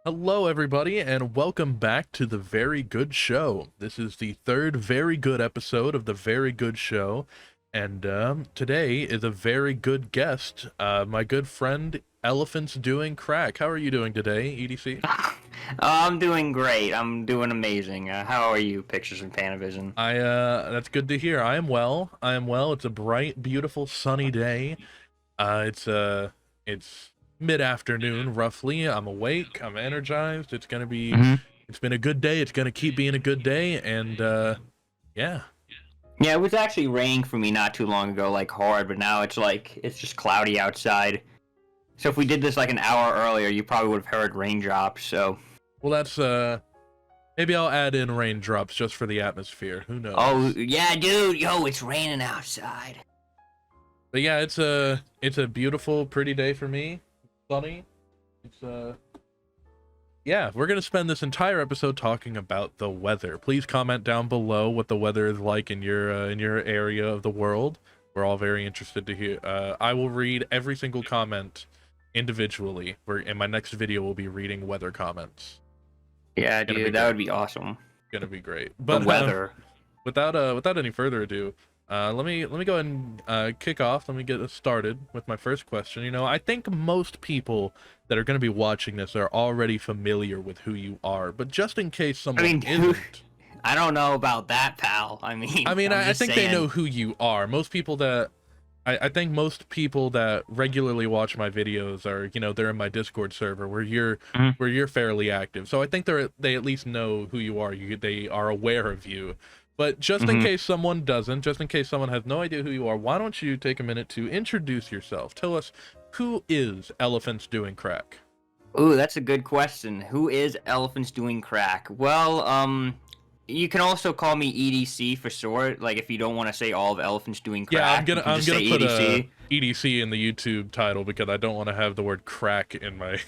Hello, everybody, and welcome back to the Very Good Show. This is the third very good episode of the Very Good Show, and today is a very good guest, my good friend Elephant's Doing Crack. How are you doing today, EDC? I'm doing great. I'm doing amazing. How are you, Pictures and Panavision? That's good to hear. I am well. I am well. It's a bright, beautiful, sunny day. It's mid-afternoon, roughly. I'm awake. I'm energized. hmm It's been a good day. It's gonna keep being a good day, and yeah. Yeah, it was actually raining for me not too long ago, like hard, but now it's just cloudy outside. So if we did this like an hour earlier, you probably would have heard raindrops. So, Well, that's maybe I'll add in raindrops just for the atmosphere. Who oh knows? yeah, dude, yo, it's raining outside. But yeah, it's a beautiful, pretty day for me. Sunny. It's Yeah, we're gonna spend this entire episode talking about the weather. Please comment down below what the weather is like in your area of the world. We're all very interested to hear. I will read every single comment individually. In my next video, we'll be reading weather comments. Yeah, Gonna be dude, that great. would be awesome. Gonna be great. The But weather. without any further ado, let me go ahead and kick off. Let me get us started with my first question. You know, I think most people that are going to be watching this are already familiar with who you are, but just in case I someone mean, isn't, I don't know about that, pal. I mean, I'm I just think they saying. know who you are. Most people that I think most people that regularly watch my videos are, you know, they're in my Discord server where you're fairly active. So I think they at least know who you are. They are aware of you. But just in hmm case someone doesn't, just in case someone has no idea who you are, why don't you take a minute to introduce yourself? Tell us, who is Elephants Doing Crack? Ooh, that's a good question. Who is Elephants Doing Crack? Well, you can also call me EDC for short. Like, if you don't want to say all of Elephants Doing Yeah, Crack, you can I'm just gonna say put a EDC. EDC in the YouTube title because I don't want to have the word crack in my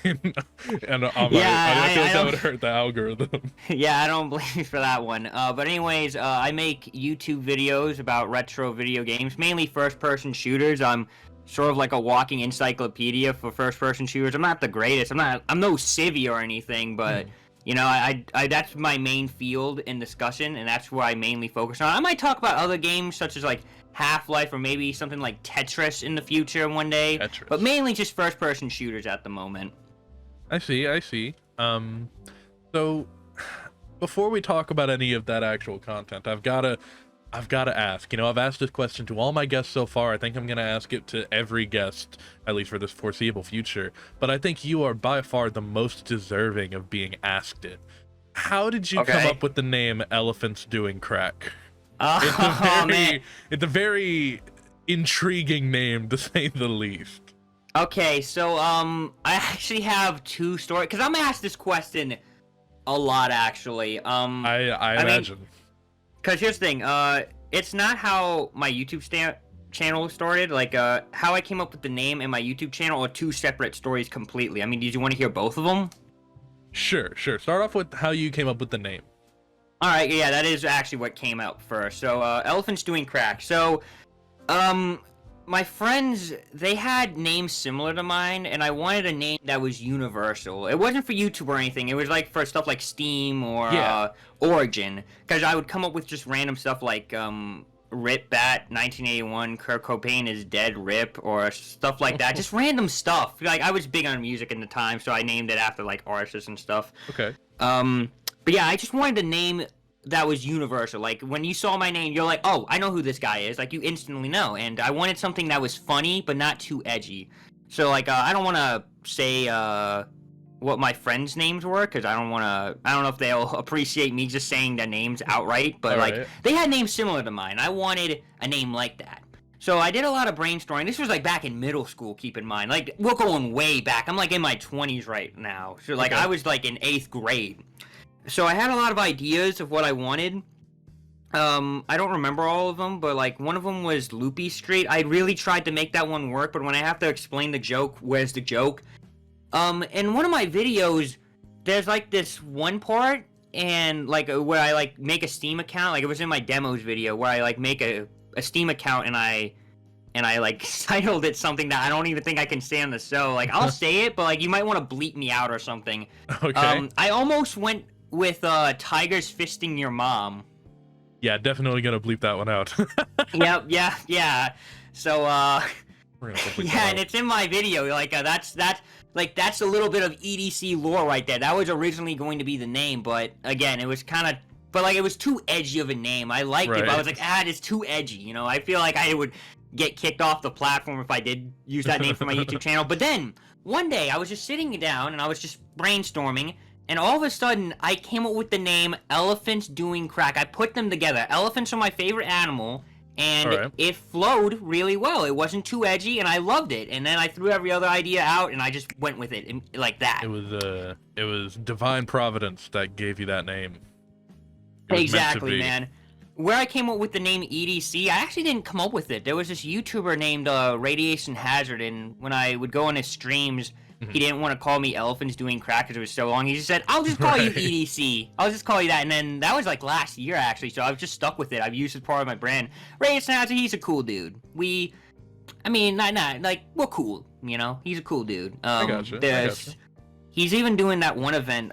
and on my. I Yeah, feel I like that don't. would hurt the algorithm. Yeah, I don't blame you for that one. But anyways, I make YouTube videos about retro video games, mainly first-person shooters. I'm sort of like a walking encyclopedia for first-person shooters. I'm not the greatest. I'm no Civvy or anything, but Hmm. you know, that's my main field in discussion, and that's where I mainly focus on. I might talk about other games such as like Half-Life or maybe something like Tetris in the future one day, but Tetris. mainly just first-person shooters at the moment. I see. I see. So before we talk about any of that actual content, I've gotta ask. You know, I've asked this question to all my guests so far. I think I'm gonna ask it to every guest, at least for this foreseeable future. But I think you are by far the most deserving of being asked it. How did you come Okay. up with the name Elephants Doing Crack? It's a Oh man. very intriguing name to say the least. Okay, so I actually have two stories because I'm asked this question a lot actually. I I mean, imagine. because here's the thing, it's not how my channel started. Like, how I came up with the name and my YouTube channel are two separate stories completely. I mean, did you want to hear both of them? Sure, sure. Start off with how you came up with the name. All right, yeah, that is actually what came out first. So, Elephants Doing Crack. So, um, my friends, they had names similar to mine, and I wanted a name that was universal. It wasn't for YouTube or anything. It was like for stuff like Steam or Yeah. Origin, because I would come up with just random stuff like Rip Bat 1981, Kurt Cobain is dead, Rip, or stuff like that. Just random stuff. Like I was big on music in the time, so I named it after like artists and stuff. Okay. Um, but yeah, I just wanted a name that was universal. Like when you saw my name, you're like, oh, I know who this guy is. Like you instantly know. And I wanted something that was funny but not too edgy. So like, I don't want to say what my friends' names were because I don't want to. I don't know if they'll appreciate me just saying their names outright. But All like, right. they had names similar to mine. I wanted a name like that. So I did a lot of brainstorming. This was like back in middle school, keep in mind. Like we're going way back. I'm like in my 20s right now. So like Okay. I was like in 8th grade. So I had a lot of ideas of what I wanted. I don't remember all of them, but like one of them was Loopy Street. I really tried to make that one work, but when I have to explain the joke, where's the joke? In one of my videos, there's like this one part and like where I like make a Steam account. Like it was in my demos video where I like make a Steam account and and I like titled it something that I don't even think I can say on the show. Like I'll say it, but like you might want to bleep me out or something. Okay. I almost went with tigers fisting your mom. Yeah, definitely gonna bleep that one out. Yep, yeah. So We're gonna bleep yeah, that and out. it's in my video. Like that's a little bit of EDC lore right there. That was originally going to be the name, but again, it was kind of, but like it was too edgy of a name. I liked it, but I was like, it's too edgy. You know, I feel like I would get kicked off the platform if I did use that name for my YouTube channel. But then one day I was just sitting down and I was just brainstorming, and all of a sudden I came up with the name Elephants Doing Crack. I put them together. Elephants are my favorite animal. And it flowed really well. It wasn't too edgy, and I loved it. And then I threw every other idea out, and I just went with it like that. It was divine providence that gave you that name. Exactly, man. Where I came up with the name EDC, I actually didn't come up with it. There was this YouTuber named Radiation Hazard, and when I would go on his streams, he didn't want to call me Elephants Doing Crack because it was so long. He just said, I'll just call you EDC. I'll just call you that. And then that was like last year, actually, so I've just stuck with it. I've used it as part of my brand. Radiation Hazard, he's a cool dude. We're cool, you know? He's a cool dude. I gotcha. He's even doing that one event,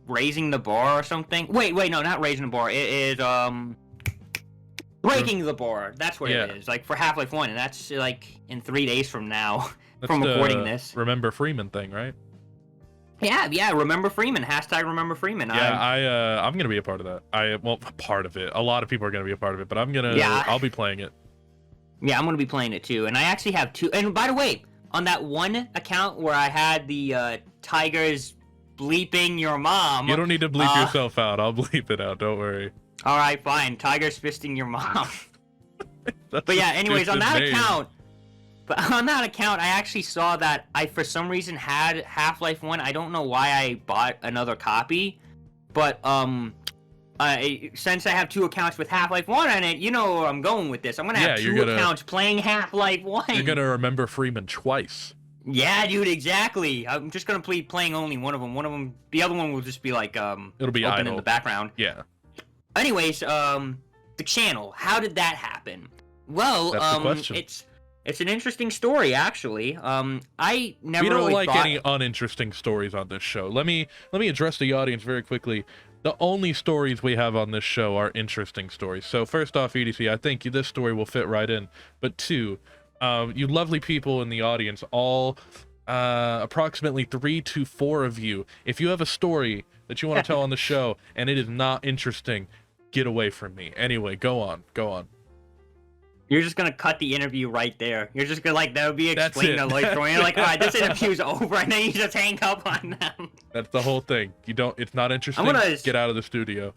Raising the Bar or something. Wait, no, not Raising the Bar. It is, Breaking the Bar. That's what it is. Like, for Half-Life 1, and that's, like, in 3 days from now. That's from recording this. Remember Freeman thing, right? Yeah, Remember Freeman. Hashtag Remember Freeman. Yeah, I'm gonna be a part of that. Part of it. A lot of people are gonna be a part of it, but I'll be playing it. Yeah, I'm gonna be playing it too. And I actually have 2. And by the way, on that one account where I had the tigers bleeping your mom. You don't need to bleep yourself out. I'll bleep it out. Don't worry. All right, fine. Tigers fisting your mom. But yeah, anyways, on that account. But on that account, I actually saw that I, for some reason, had Half-Life 1. I don't know why I bought another copy, but since I have 2 accounts with Half-Life 1 on it, you know where I'm going with this. I'm gonna have 2 accounts playing Half-Life 1. You're gonna remember Freeman twice. Yeah, dude, exactly. I'm just gonna be playing only one of them. The other one will just be like it'll be open idle in the background. Yeah. Anyways, the channel. How did that happen? Well, that's the question. It's an interesting story, actually. I never We don't really like thought... any uninteresting stories on this show. Let me address the audience very quickly. The only stories we have on this show are interesting stories. So first off, EDC, I think this story will fit right in. But 2, you lovely people in the audience, all approximately 3 to 4 of you, if you have a story that you want to tell on the show and it is not interesting, get away from me. Anyway, go on. You're just gonna cut the interview right there. You're just gonna that would be explaining the life story. You're like, all right, this interview's over, and then you just hang up on them. That's the whole thing. It's not interesting. Get out of the studio.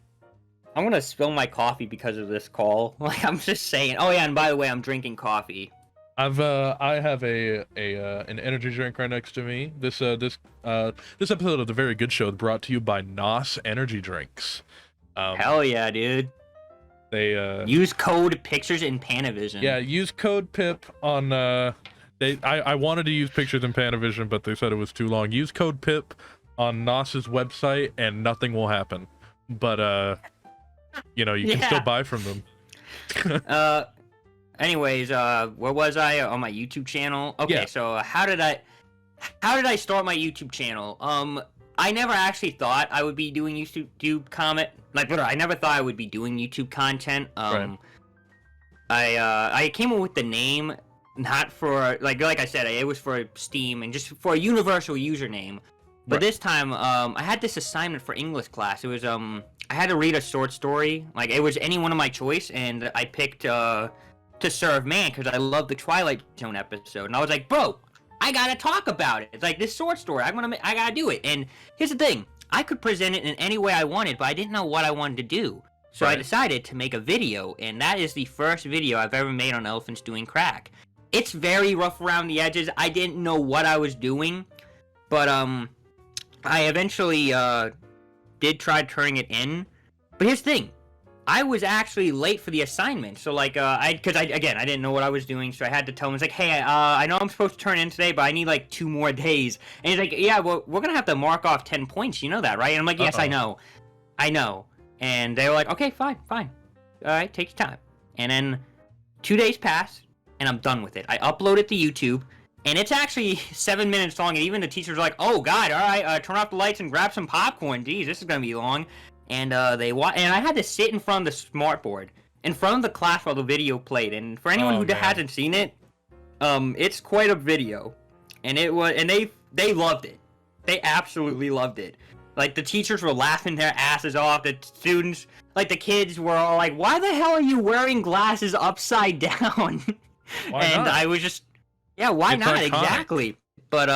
I'm gonna spill my coffee because of this call. Like, I'm just saying. Oh yeah, and by the way, I'm drinking coffee. I have an energy drink right next to me. This episode of The Very Good Show is brought to you by NOS Energy Drinks. Hell yeah, dude. They use code Pictures in Panavision. Yeah, use code PIP on I wanted to use Pictures in Panavision, but they said it was too long. Use code PIP on NOS's website and nothing will happen. But you can still buy from them. Anyways, where was I on my YouTube channel? Okay, yeah. So how did I start my YouTube channel? I never actually thought I would be doing YouTube comment. I never thought I would be doing YouTube content. Right. I came up with the name not for like I said, it was for Steam and just for a universal username. But right. This time, I had this assignment for English class. It was I had to read a short story. Like it was any one of my choice, and I picked To Serve Man because I love the Twilight Zone episode, and I was like, bro, I gotta talk about it. It's like this short story. I gotta do it. And here's the thing: I could present it in any way I wanted, but I didn't know what I wanted to do. So right. I decided to make a video, and that is the first video I've ever made on Elephants Doing Crack. It's very rough around the edges. I didn't know what I was doing, but I eventually did try turning it in. But here's the thing: I was actually late for the assignment, so like I didn't know what I was doing, so I had to tell him, it's like, hey, I know I'm supposed to turn in today, but I need like 2 more days. And he's like, yeah, well, we're gonna have to mark off 10 points, you know that, right? And I'm like, yes, I know. And they were like, okay, fine, all right, take your time. And then 2 days passed, and I'm done with it. I upload it to YouTube, and it's actually 7 minutes long, and even the teachers are like, "Oh God, all right, turn off the lights and grab some popcorn. Geez, this is gonna be long." And and I had to sit in front of the smartboard, in front of the class while the video played. And for anyone who hasn't seen it, it's quite a video, and they loved it. They absolutely loved it. Like, the teachers were laughing their asses off. The students, like, the kids were all like, "Why the hell are you wearing glasses upside down?" Why not? I was just, yeah, why It's not? iconic. Exactly. But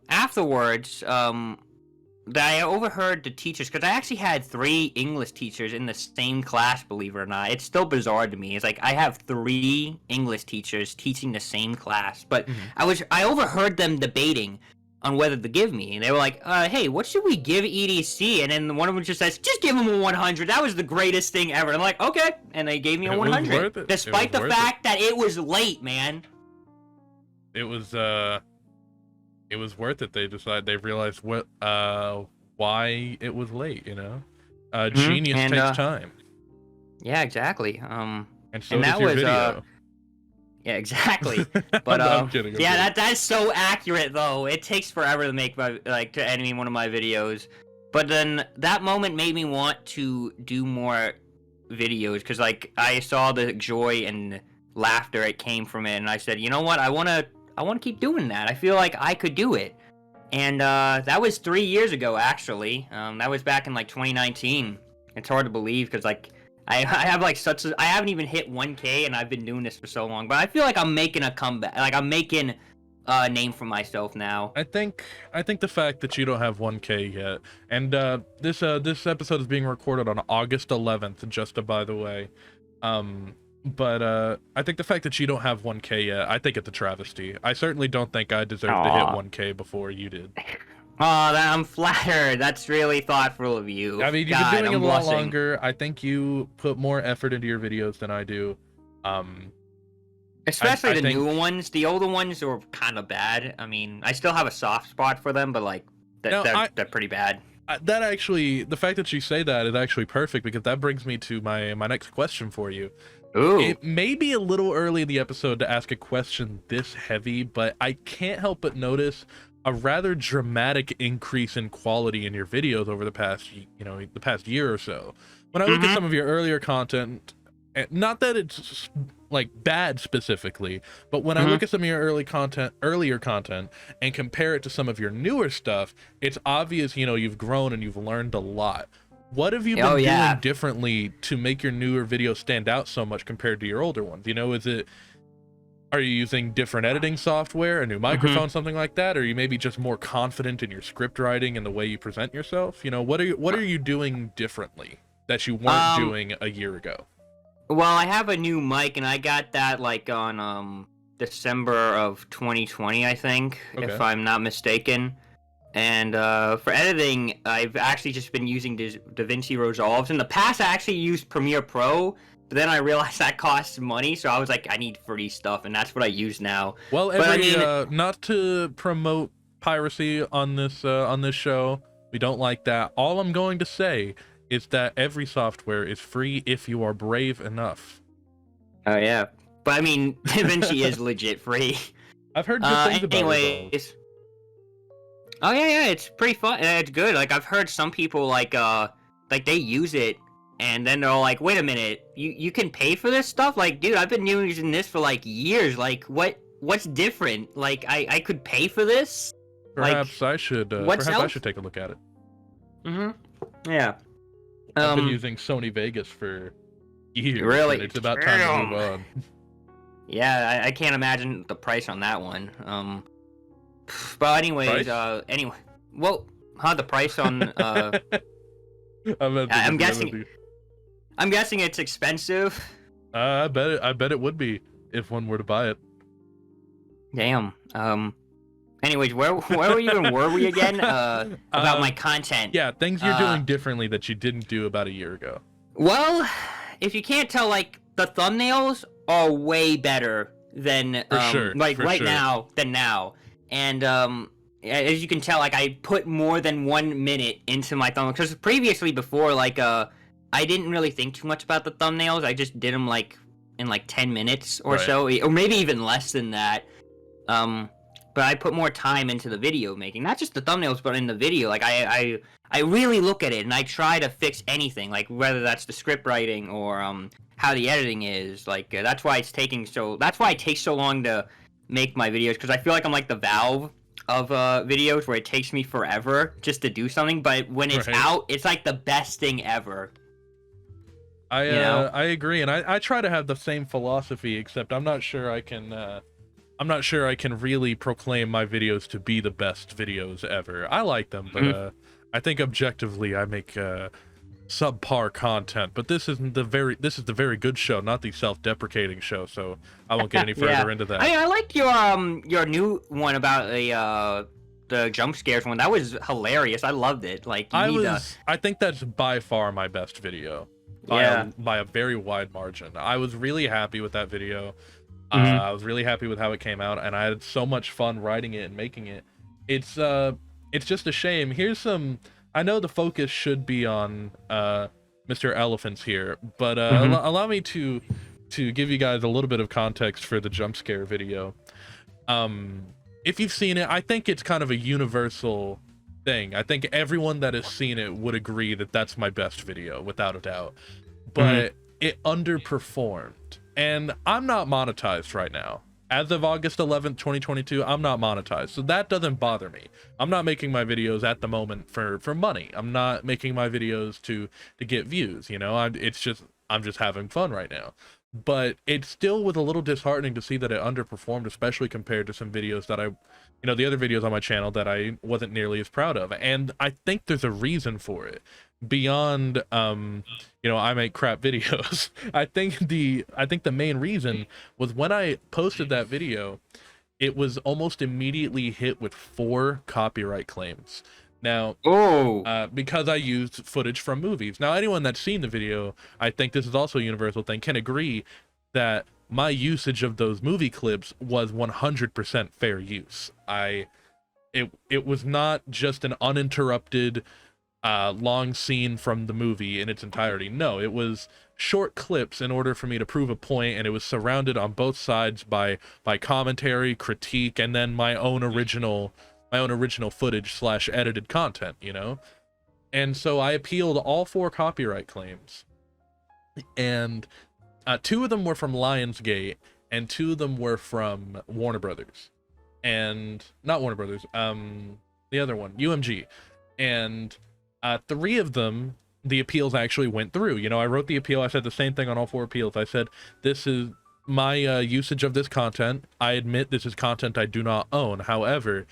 afterwards, I overheard the teachers, because I actually had 3 English teachers in the same class, believe it or not. It's still bizarre to me. It's like I have 3 English teachers teaching the same class. But I overheard them debating on whether to give me. And they were like, "Hey, what should we give EDC?" And then one of them just says, "Just give him a 100. That was the greatest thing ever." I'm like, "Okay." And they gave me a It was 100. worth it. Despite the fact that it was late, man. It was worth it. They realized why it was late, you know? Genius And, takes time. Yeah, exactly. And so and does that your was, video. Yeah, exactly. But I'm kidding, I'm kidding. that's so accurate though. It takes forever to make to edit one of my videos. But then that moment made me want to do more videos, because like I saw the joy and laughter it came from it, and I said, you know what, I want to keep doing that. I feel like I could do it. And that was 3 years ago, actually. That was back in like 2019. It's hard to believe, because like I have like I haven't even hit 1K, and I've been doing this for so long. But I feel like I'm making a comeback. Like, I'm making a name for myself now. I think the fact that you don't have 1K yet, and this episode is being recorded on August 11th, just by the way. But I think the fact that you don't have 1K yet, I think it's a travesty. I certainly don't think I deserve to hit 1K before you did. Oh, I'm flattered. That's really thoughtful of you. I mean, you've God, been doing I'm it a lot blushing. longer. I think you put more effort into your videos than I do. Especially I the think- newer ones. The older ones are kind of bad. I mean, I still have a soft spot for them, but like No, they're pretty bad. That actually, the fact that you say that is actually perfect, because that brings me to my next question for you. Ooh. It may be a little early in the episode to ask a question this heavy, but I can't help but notice a rather dramatic increase in quality in your videos over the past year or so. When I look at some of your earlier content, not that it's like bad specifically, but when I look at some of your earlier content and compare it to some of your newer stuff, it's obvious, you've grown and you've learned a lot. What have you been doing differently to make your newer videos stand out so much compared to your older ones? Are you using different editing software, a new microphone, something like that? Or are you maybe just more confident in your script writing and the way you present yourself? What are you doing differently that you weren't doing a year ago? Well, I have a new mic, and I got that like on December of 2020, I think, if I'm not mistaken. And for editing, I've actually just been using DaVinci Resolves. In the past, I actually used Premiere Pro, but then I realized that costs money, so I was like, I need free stuff, and that's what I use now. Well, not to promote piracy on this show, we don't like that. All I'm going to say is that every software is free if you are brave enough. Oh yeah, but I mean, DaVinci is legit free. I've heard good things about it. Oh yeah, it's pretty fun. It's good. Like, I've heard some people like they use it, and then they're all like, "Wait a minute, you can pay for this stuff?" Like, dude, I've been using this for like years. Like, what's different? Like, I could pay for this? Perhaps I should. I should take a look at it. Yeah. I've been using Sony Vegas for years. Really? And it's about time to move on. Yeah, I can't imagine the price on that one. But anyways, Price? the price on I'm guessing it's expensive. I bet it would be if one were to buy it. Damn. Anyways, where were we again? About my content. Yeah, things you're doing differently that you didn't do about a year ago. Well, if you can't tell, like, the thumbnails are way better than now than now. And as you can tell, like, I put more than 1 minute into my thumbnails, because previously, before, like, I didn't really think too much about the thumbnails. I just did them like in like 10 minutes or Right. so, or maybe even less than that. But I put more time into the video making, not just the thumbnails, but in the video. Like I really look at it and I try to fix anything, like whether that's the script writing or how the editing is. Like that's why it takes so long to make my videos, because I feel like I'm like the Valve of videos, where it takes me forever just to do something, but when it's out, it's like the best thing ever. I agree, and I try to have the same philosophy, except I'm not sure I can really proclaim my videos to be the best videos ever. I like them, but I think objectively I make subpar content. But this is the very good show, not the self-deprecating show, so I won't get any further into that. I like your new one about the jump scares one. That was hilarious. I loved it. Like I think that's by far my best video. By a very wide margin. I was really happy with that video. I was really happy with how it came out, and I had so much fun writing it and making it. It's just a shame. I know the focus should be on Mr. Elephants here, but allow me to give you guys a little bit of context for the jump scare video. If you've seen it, I think it's kind of a universal thing. I think everyone that has seen it would agree that that's my best video, without a doubt. But it underperformed. And I'm not monetized right now. As of August 11th, 2022, I'm not monetized. So that doesn't bother me. I'm not making my videos at the moment for money. I'm not making my videos to get views, you know? I'm just having fun right now. But it still was a little disheartening to see that it underperformed, especially compared to some videos that the other videos on my channel that I wasn't nearly as proud of. And I think there's a reason for it. Beyond I make crap videos. I think the main reason was when I posted that video, it was almost immediately hit with 4 copyright claims. Now, because I used footage from movies. Now, anyone that's seen the video, I think this is also a universal thing, can agree that my usage of those movie clips was 100% fair use. It was not just an uninterrupted long scene from the movie in its entirety. No, it was short clips in order for me to prove a point, and it was surrounded on both sides by commentary, critique, and then my own original footage / edited content, you know? And so I appealed all 4 copyright claims, and 2 of them were from Lionsgate, and 2 of them were from Warner Brothers. And not Warner Brothers, the other one, UMG. And 3 of them, the appeals actually went through. You know, I wrote the appeal. I said the same thing on all 4 appeals. I said, this is my usage of this content. I admit this is content I do not own. However,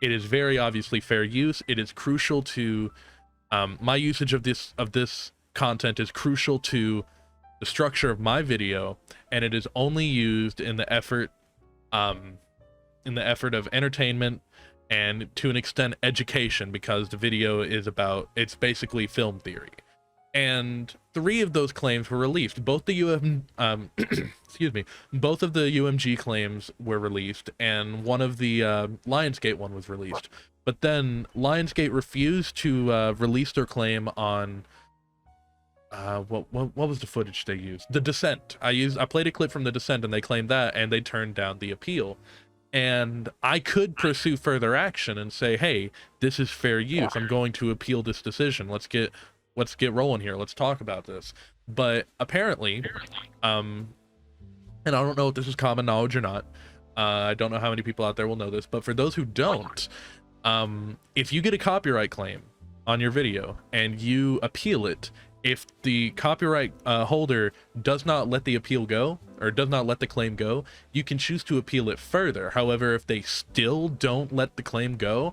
it is very obviously fair use. It is crucial to my usage of this content is crucial to the structure of my video, and it is only used in the effort of entertainment and to an extent education, because the video it's basically film theory. And 3 of those claims were released. Both the both of the UMG claims were released, and one of the Lionsgate one was released. But then Lionsgate refused to release their claim on what was the footage they used? The Descent. I played a clip from The Descent, and they claimed that, and they turned down the appeal. And I could pursue further action and say, hey, this is fair use. I'm going to appeal this decision. Let's get rolling here. Let's talk about this. But apparently, and I don't know if this is common knowledge or not. I don't know how many people out there will know this, but for those who don't, if you get a copyright claim on your video and you appeal it, if the copyright holder does not let the appeal go, or does not let the claim go, you can choose to appeal it further. However, if they still don't let the claim go,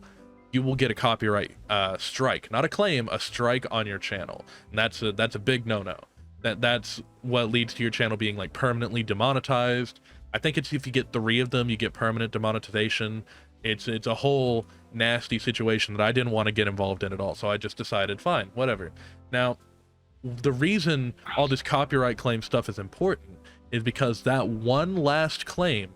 you will get a copyright strike. Not a claim, a strike on your channel. And that's a big no-no. That's what leads to your channel being like permanently demonetized. I think it's if you get 3 of them, you get permanent demonetization. It's a whole nasty situation that I didn't want to get involved in at all. So I just decided, fine, whatever. Now, the reason all this copyright claim stuff is important is because that one last claim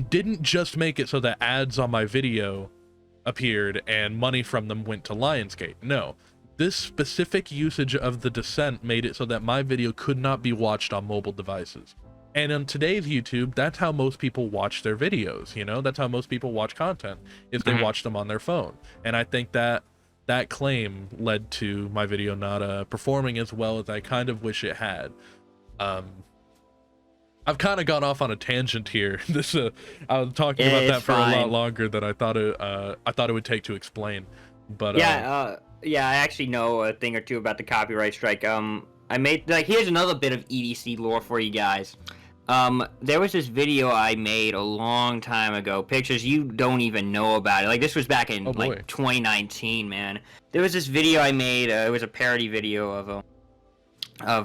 didn't just make it so that ads on my video appeared and money from them went to Lionsgate. No, this specific usage of the descent made it so that my video could not be watched on mobile devices. And on today's YouTube, that's how most people watch their videos, you know? That's how most people watch content, is they watch them on their phone. And I think that that claim led to my video not performing as well as I kind of wish it had. I've kind of gone off on a tangent here. I was talking about that for a lot longer than I thought it would take to explain. But yeah, I actually know a thing or two about the copyright strike. I made, like, here's another bit of EDC lore for you guys. There was this video I made a long time ago. Pictures you don't even know about it. Like, this was back in like 2019, man. There was this video I made. It was a parody video of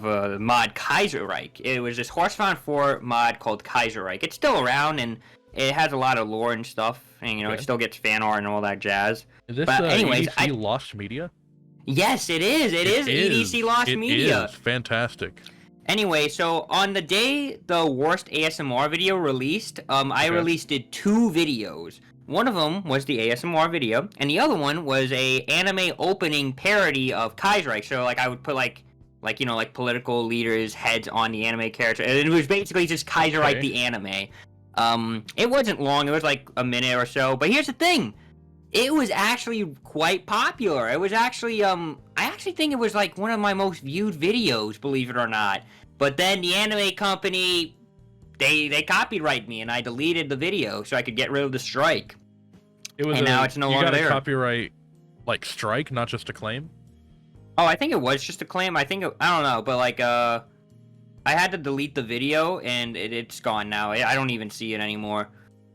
a mod Kaiserreich. It was this Horsefound 4 mod called Kaiserreich. It's still around, and it has a lot of lore and stuff, and, you know, it still gets fan art and all that jazz. Is this EDC Lost Media? Yes, it is. It is EDC Lost Media. It is. Fantastic. Anyway, so on the day the worst ASMR video released, I released 2 videos. One of them was the ASMR video, and the other one was a anime opening parody of Kaiserreich. So, like, I would put, like, you know, like, political leaders' heads on the anime character, and it was basically just Kaiserreich the anime. It wasn't long, it was like a minute or so, but here's the thing. It was actually quite popular. It was actually, I actually think it was, like, one of my most viewed videos, believe it or not. But then the anime company, they copyrighted me, and I deleted the video so I could get rid of the strike. Now it's no longer there. You got a copyright, like, strike, not just a claim? Oh, I think it was just a claim. I don't know, but, like, I had to delete the video, and it's gone now. I don't even see it anymore.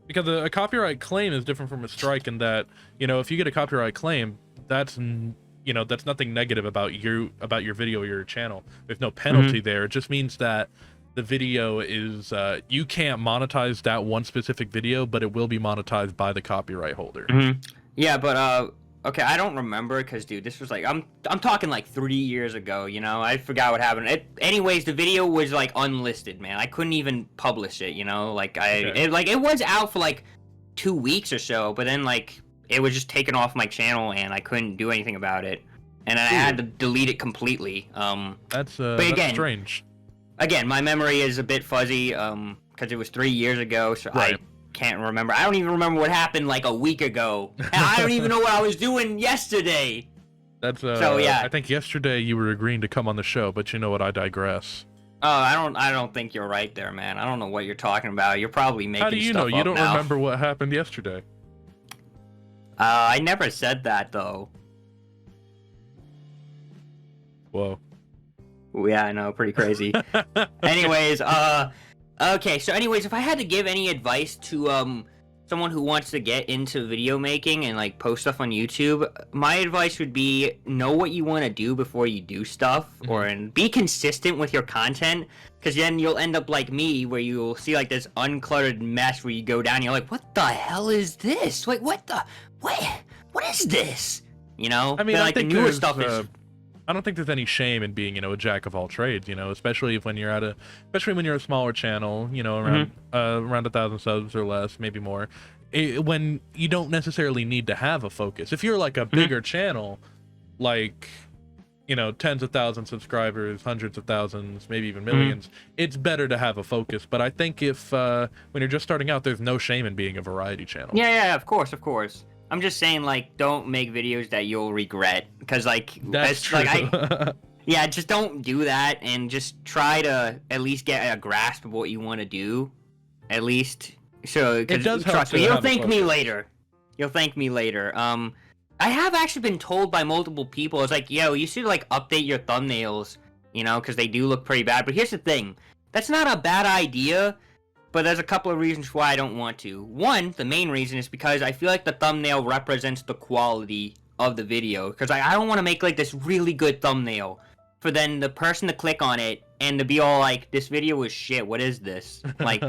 Because a copyright claim is different from a strike in that, you know, if you get a copyright claim, that's, you know, that's nothing negative about your video or your channel. There's no penalty there. It just means that the video is, you can't monetize that one specific video, but it will be monetized by the copyright holder. Yeah, but, okay, I don't remember, because, dude, this was, like, I'm talking, like, 3 years ago, you know? I forgot what happened. Anyways, the video was, like, unlisted, man. I couldn't even publish it, you know? Like, it was out for, like, 2 weeks or so, but then, like, it was just taken off my channel, and I couldn't do anything about it. And then I had to delete it completely. That's strange. Again, my memory is a bit fuzzy, because it was 3 years ago, so I can't remember. I don't even remember what happened like a week ago. And I don't even know what I was doing yesterday. That's so yeah. I think yesterday you were agreeing to come on the show, but you know what? I digress. Oh, I don't think you're right there, man. I don't know what you're talking about. You're probably making stuff up now. How do you know? You don't remember what happened yesterday? I never said that though. Whoa. Yeah, I know, pretty crazy. Anyways, okay, so anyways, if I had to give any advice to someone who wants to get into video making and, like, post stuff on YouTube, my advice would be know what you want to do before you do stuff, and be consistent with your content, because then you'll end up like me, where you'll see, like, this uncluttered mess where you go down and you're like, what the hell is this? Like, what is this? You know? I mean, but, like, the newer stuff is... I don't think there's any shame in being, you know, a jack of all trades, you know, especially when you're a smaller channel, you know, around 1,000 subs or less, maybe more. When you don't necessarily need to have a focus. If you're like a bigger channel, like, you know, tens of thousands of subscribers, hundreds of thousands, maybe even millions, it's better to have a focus. But I think if when you're just starting out, there's no shame in being a variety channel. Yeah, of course. I'm just saying, like, don't make videos that you'll regret, because, like, that's true. Like, yeah, just don't do that, and just try to at least get a grasp of what you want to do, at least. So, it does help. Trust me, you'll thank me later. You'll thank me later. I have actually been told by multiple people, it's like, yo, you should, like, update your thumbnails, you know, because they do look pretty bad. But here's the thing, that's not a bad idea. But there's a couple of reasons why I don't want to. One, the main reason is because I feel like the thumbnail represents the quality of the video. Because I don't want to make, like, this really good thumbnail for then the person to click on it and to be all like, this video is shit, what is this? Like,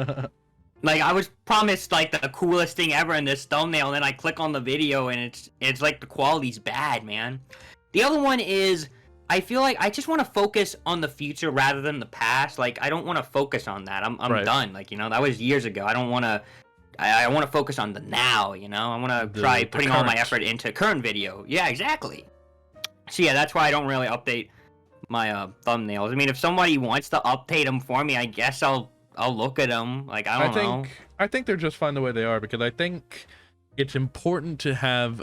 like, I was promised, like, the coolest thing ever in this thumbnail, and then I click on the video and it's like the quality's bad, man. The other one is, I feel like I just want to focus on the future rather than the past. Like, I don't want to focus on that. I'm done. Like, you know, that was years ago. I don't want to. I want to focus on the now. You know, I want to try putting all my effort into current video. Yeah, exactly. So yeah, that's why I don't really update my thumbnails. I mean, if somebody wants to update them for me, I guess I'll look at them. Like, I don't know. I think they're just fine the way they are, because I think it's important to have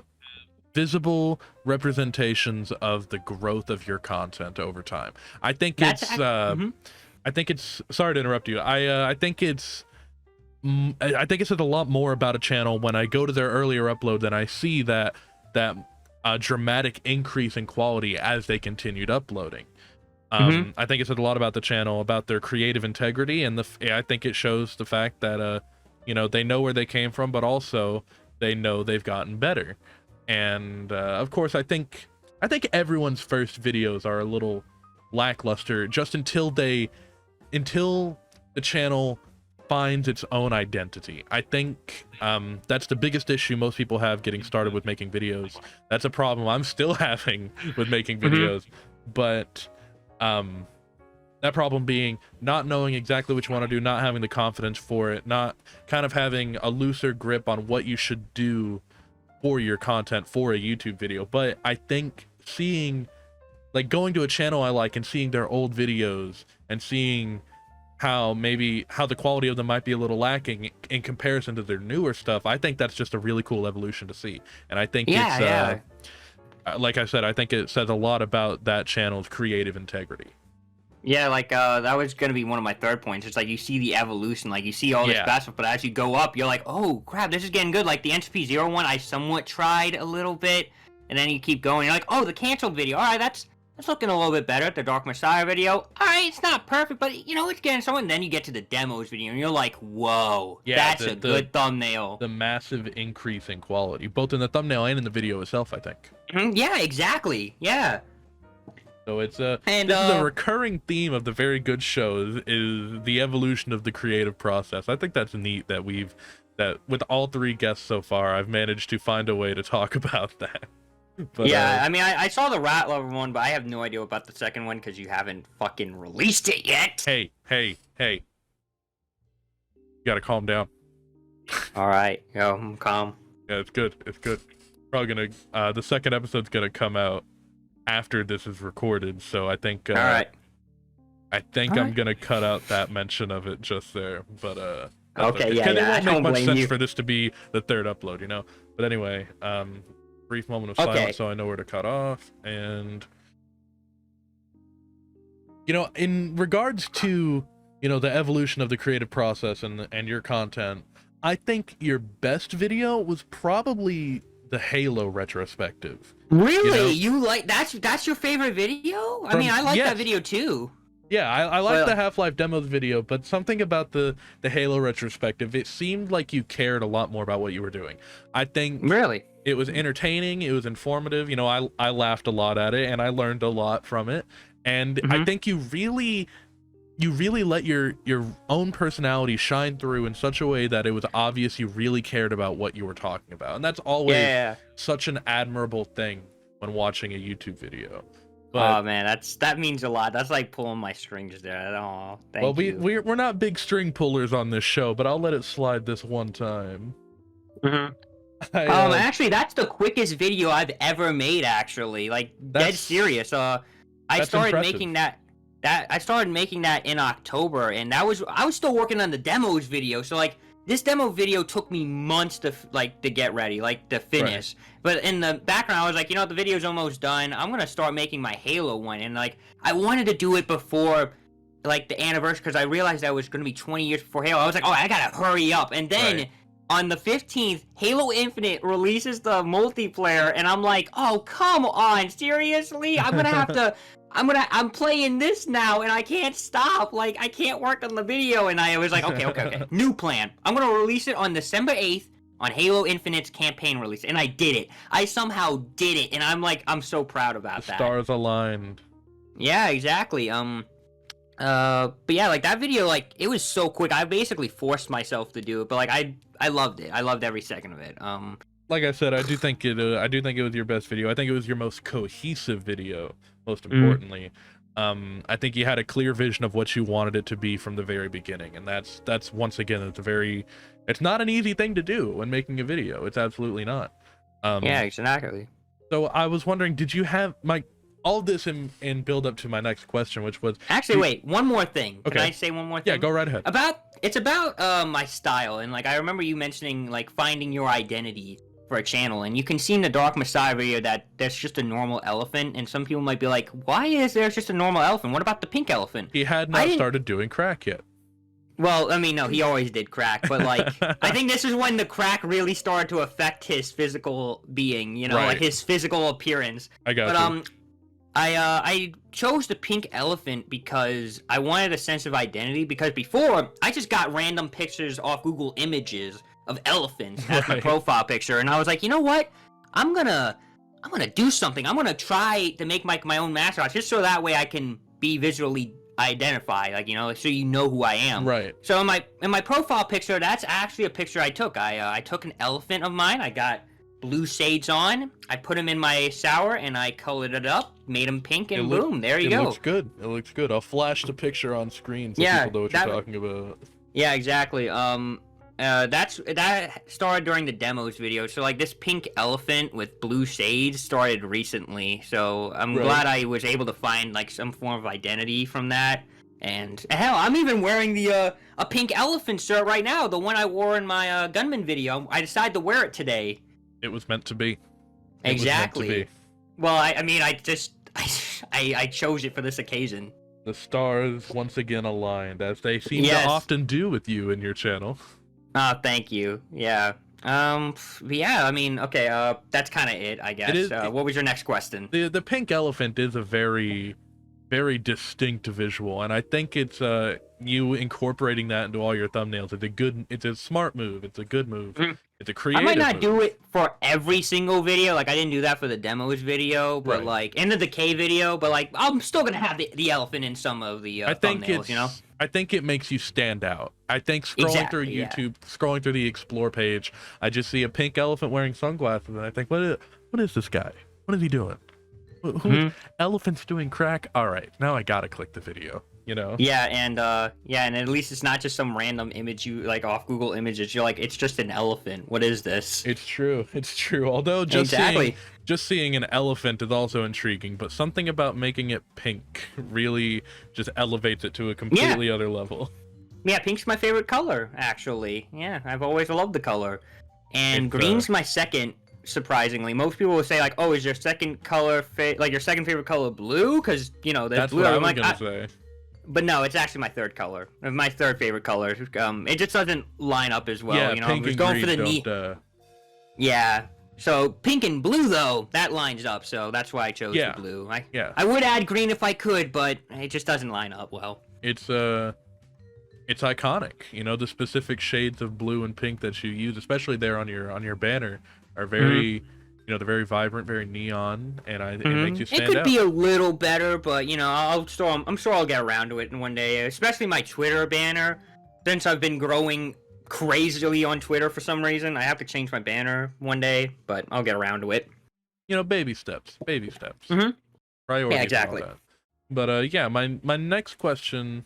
visible representations of the growth of your content over time. I think I think it's, sorry to interrupt you. I think it's I think it says a lot more about a channel when I go to their earlier upload than I see that dramatic increase in quality as they continued uploading. I think it said a lot about the channel, about their creative integrity, and I think it shows the fact that you know, they know where they came from, but also they know they've gotten better. And of course, I think everyone's first videos are a little lackluster just until the channel finds its own identity. I think that's the biggest issue most people have getting started with making videos. That's a problem I'm still having with making videos. But that problem being not knowing exactly what you want to do, not having the confidence for it, not kind of having a looser grip on what you should do for your content for a YouTube video. But I think seeing, like, going to a channel I like and seeing their old videos and seeing how the quality of them might be a little lacking in comparison to their newer stuff, I think that's just a really cool evolution to see. And I think like I said, I think it says a lot about that channel's creative integrity. Yeah, like that was gonna be one of my third points. It's like you see the evolution, like you see all this bad stuff, but as you go up, you're like, oh crap, this is getting good. Like the NCP-0 one, I somewhat tried a little bit, and then you keep going. You're like, oh, the canceled video, all right, that's looking a little bit better. The Dark Messiah video, all right, it's not perfect, but you know, it's getting somewhere. And then you get to the demos video, and you're like, whoa, that's a good thumbnail. The massive increase in quality, both in the thumbnail and in the video itself, I think. Yeah, exactly. Yeah. So it's this is a recurring theme of the very good shows, is the evolution of the creative process. I think that's neat that with all three guests so far, I've managed to find a way to talk about that. But, yeah, I mean, I saw the Rat Lover one, but I have no idea about the second one because you haven't fucking released it yet. Hey. You gotta calm down. All right, yo, I'm calm. Yeah, it's good. Probably gonna, the second episode's gonna come out after this is recorded, so I think, all right. I'm gonna cut out that mention of it just there, but, okay, yeah, it won't make much sense you for this to be the third upload, you know? But anyway, brief moment of silence so I know where to cut off. And you know, in regards to, you know, the evolution of the creative process and your content, I think your best video was probably the Halo retrospective. Really? You like that's your favorite video? I mean, I like that video too. Yeah, I like the Half-Life demos video, but something about the Halo retrospective, it seemed like you cared a lot more about what you were doing. I think really it was entertaining, it was informative. You know, I laughed a lot at it and I learned a lot from it. And I think you really let your own personality shine through in such a way that it was obvious you really cared about what you were talking about. And that's always such an admirable thing when watching a YouTube video. But, oh man, that means a lot. That's like pulling my strings there. Oh, thank you. Well, we're not big string pullers on this show, but I'll let it slide this one time. Actually, that's the quickest video I've ever made. Actually, like dead serious. I started making that. I started making that in October, and I was still working on the demos video. So like this demo video took me months to get ready, like to finish. Right. But in the background, I was like, you know, the video's almost done. I'm gonna start making my Halo one, and like I wanted to do it before like the anniversary because I realized that was gonna be 20 years before Halo. I was like, oh, I gotta hurry up, and then. Right. On the 15th, Halo Infinite releases the multiplayer, and I'm like, oh, come on, seriously? I'm gonna have to, I'm playing this now, and I can't stop. Like, I can't work on the video, and I was like, okay. New plan. I'm gonna release it on December 8th on Halo Infinite's campaign release, and I did it. I somehow did it, and I'm like, I'm so proud about that. Stars aligned. Yeah, exactly. But yeah, like that video, like it was so quick. I basically forced myself to do it, but like I loved it. I loved every second of it. Like I said, I do think it was your best video. I think it was your most cohesive video, most importantly. I think you had a clear vision of what you wanted it to be from the very beginning, and that's once again, it's not an easy thing to do when making a video. It's absolutely not. Yeah, exactly. So I was wondering, did you have all this in build up to my next question, which was Actually, wait, one more thing. Okay. Can I say one more thing? Yeah, go right ahead. It's about my style, and like I remember you mentioning like finding your identity for a channel, and you can see in the Dark Messiah video that there's just a normal elephant, and some people might be like, why is there just a normal elephant? What about the pink elephant? He had not started doing crack yet. Well, I mean, no, he always did crack, but like, I think this is when the crack really started to affect his physical being, you know, Right. like his physical appearance. I got you. I chose the pink elephant because I wanted a sense of identity, because before, I just got random pictures off Google Images of elephants as my Right. profile picture, and I was like, you know what? I'm gonna do something. I'm gonna try to make my own mascot, just so that way I can be visually identified, like, you know, so you know who I am. Right. So in my profile picture, that's actually a picture I took. I took an elephant of mine. I got blue shades on. I put him in my sour, and I colored it up, made him pink, and boom, there you go. It looks good. It looks good. I'll flash the picture on screen so Yeah, people know what you're talking about. Yeah, exactly. That started during the demos video. So like this pink elephant with blue shades started recently. So I'm glad I was able to find like some form of identity from that. And hell, I'm even wearing the a pink elephant shirt right now, the one I wore in my gunman video. I decided to wear it today. It was meant to be. Exactly. Was meant to be. Well, I mean, I chose it for this occasion. The stars once again aligned, as they seem to often do with you and your channel. Thank you. Yeah. Yeah, I mean, okay, that's kind of it, I guess. What was your next question? The pink elephant is a very, very distinct visual, and I think it's you incorporating that into all your thumbnails. It's a smart move. It's a good move. It's a creative I might not move. do it for every single video. Like, I didn't do that for the demos video, but like, in the decay video, but like, I'm still gonna have the elephant in some of the thumbnails, you know? I think it makes you stand out. I think scrolling through YouTube, scrolling through the explore page, I just see a pink elephant wearing sunglasses, and I think, what is this guy? What is he doing? Elephant's doing crack? All right, now I gotta click the video. You know? Yeah, and at least it's not just some random image you like off Google Images. You're like, it's just an elephant. What is this? It's true. It's true. Although just seeing an elephant is also intriguing, but something about making it pink really just elevates it to a completely other level. Yeah, pink's my favorite color, actually. Yeah, I've always loved the color. And green's my second, surprisingly. Most people will say like, "Oh, is your second color your second favorite color blue?" Because you know there's blue. That's what I was gonna say. But no, it's actually my third color. My third favorite color. It just doesn't line up as well. Yeah, you know, pink I was and going green for the neat. Yeah. So pink and blue though, that lines up. So that's why I chose the blue. I would add green if I could, but it just doesn't line up well. It's iconic. You know, the specific shades of blue and pink that you use, especially there on your banner, are very. You know, they're very vibrant, very neon, and it makes you stand out. It could be a little better, but you know, I'm sure I'll get around to it in one day. Especially my Twitter banner, since I've been growing crazily on Twitter for some reason. I have to change my banner one day, but I'll get around to it. You know, baby steps. Priorities. Yeah, exactly. But yeah, my next question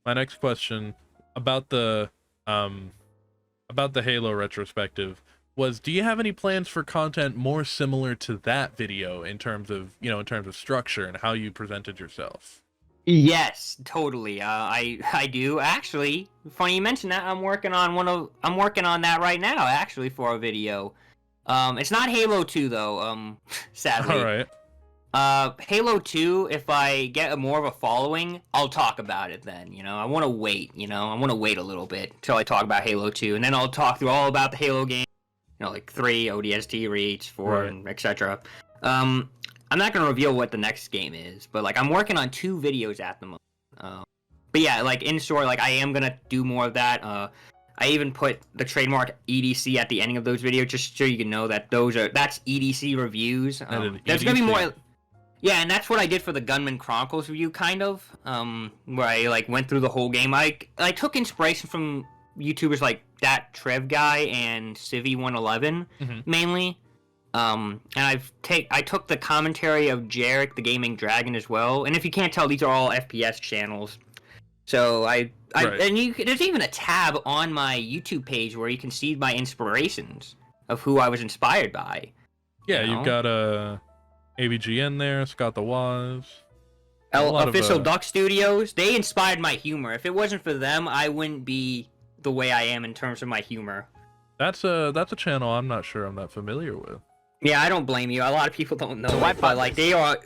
about the Halo retrospective was, do you have any plans for content more similar to that video in terms of structure and how you presented yourself? Yes, totally. I do actually. Funny you mentioned that. I'm working on that right now actually for a video. It's not Halo 2 though. Sadly. All right. Halo 2, if I get more of a following, I'll talk about it then, you know? I want to wait, I want to wait a little bit till I talk about Halo 2, and then I'll talk through all about the Halo game, you know, like 3, ODST, Reach, 4, and etc. I'm not going to reveal what the next game is, but, like, I'm working on 2 videos at the moment. But yeah, like, in short, like, I am going to do more of that. I even put the trademark EDC at the ending of those videos, just so you can know that that's EDC reviews. There's going to be more... Yeah, and that's what I did for the Gunman Chronicles review, kind of, where I, like, went through the whole game. I took inspiration from YouTubers like That Trev Guy and Civvy111, mainly. And I took the commentary of Jarek, the Gaming Dragon, as well. And if you can't tell, these are all FPS channels. So and there's even a tab on my YouTube page where you can see my inspirations of who I was inspired by. Yeah, you you've know? got ABG in there, Scott the Waz. Official Duck Studios. They inspired my humor. If it wasn't for them, I wouldn't be the way I am in terms of my humor. That's a channel I'm not sure I'm that familiar with. Yeah, I don't blame you. A lot of people don't know it, but like they are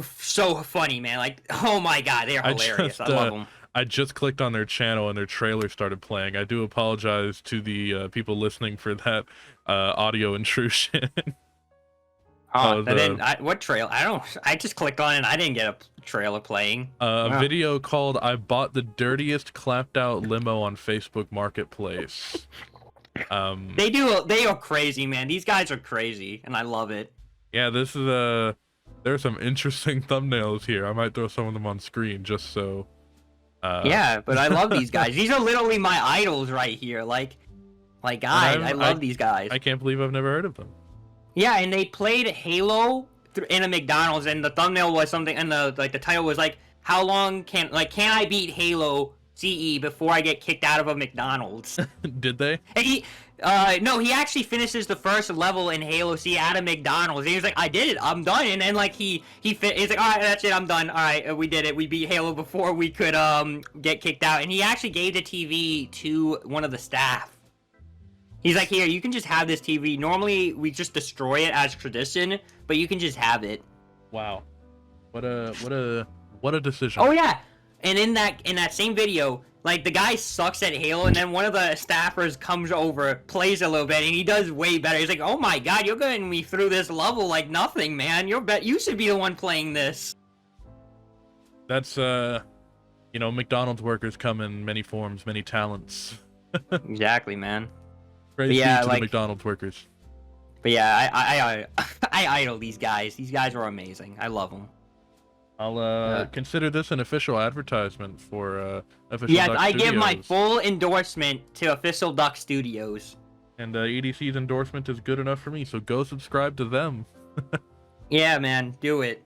so funny, man. Like, oh my god, they are hilarious. I love them. I just clicked on their channel and their trailer started playing. I do apologize to the people listening for that audio intrusion. Oh, what trail? I just clicked on it and I didn't get a trailer playing. A video called "I bought the dirtiest clapped out limo on Facebook Marketplace." They are crazy, man. These guys are crazy, and I love it. Yeah, this is there's some interesting thumbnails here. I might throw some of them on screen just so. Yeah, but I love these guys. These are literally my idols right here. Like guys, I love these guys. I can't believe I've never heard of them. Yeah, and they played Halo in a McDonald's, and the thumbnail was something, and the title was like, "How long can I beat Halo CE before I get kicked out of a McDonald's?" Did they? And no, he actually finishes the first level in Halo CE at a McDonald's. And he was like, "I did it, I'm done." And then like he's like, "All right, that's it, I'm done. All right, we did it. We beat Halo before we could get kicked out." And he actually gave the TV to one of the staff. He's like, "Here, you can just have this TV. Normally, we just destroy it as tradition, but you can just have it." Wow, what a decision. Oh yeah, and in that same video, like the guy sucks at Halo, and then one of the staffers comes over, plays a little bit, and he does way better. He's like, "Oh my god, you're getting me through this level like nothing, man. You should be the one playing this." That's McDonald's workers come in many forms, many talents. Exactly, man. Praise be to the McDonald's workers. But yeah, I idol these guys. These guys are amazing. I love them. I'll consider this an official advertisement for official Yes, Duck I Studios. give my full endorsement to official Duck Studios. And EDC's endorsement is good enough for me, so go subscribe to them. Yeah, man, do it.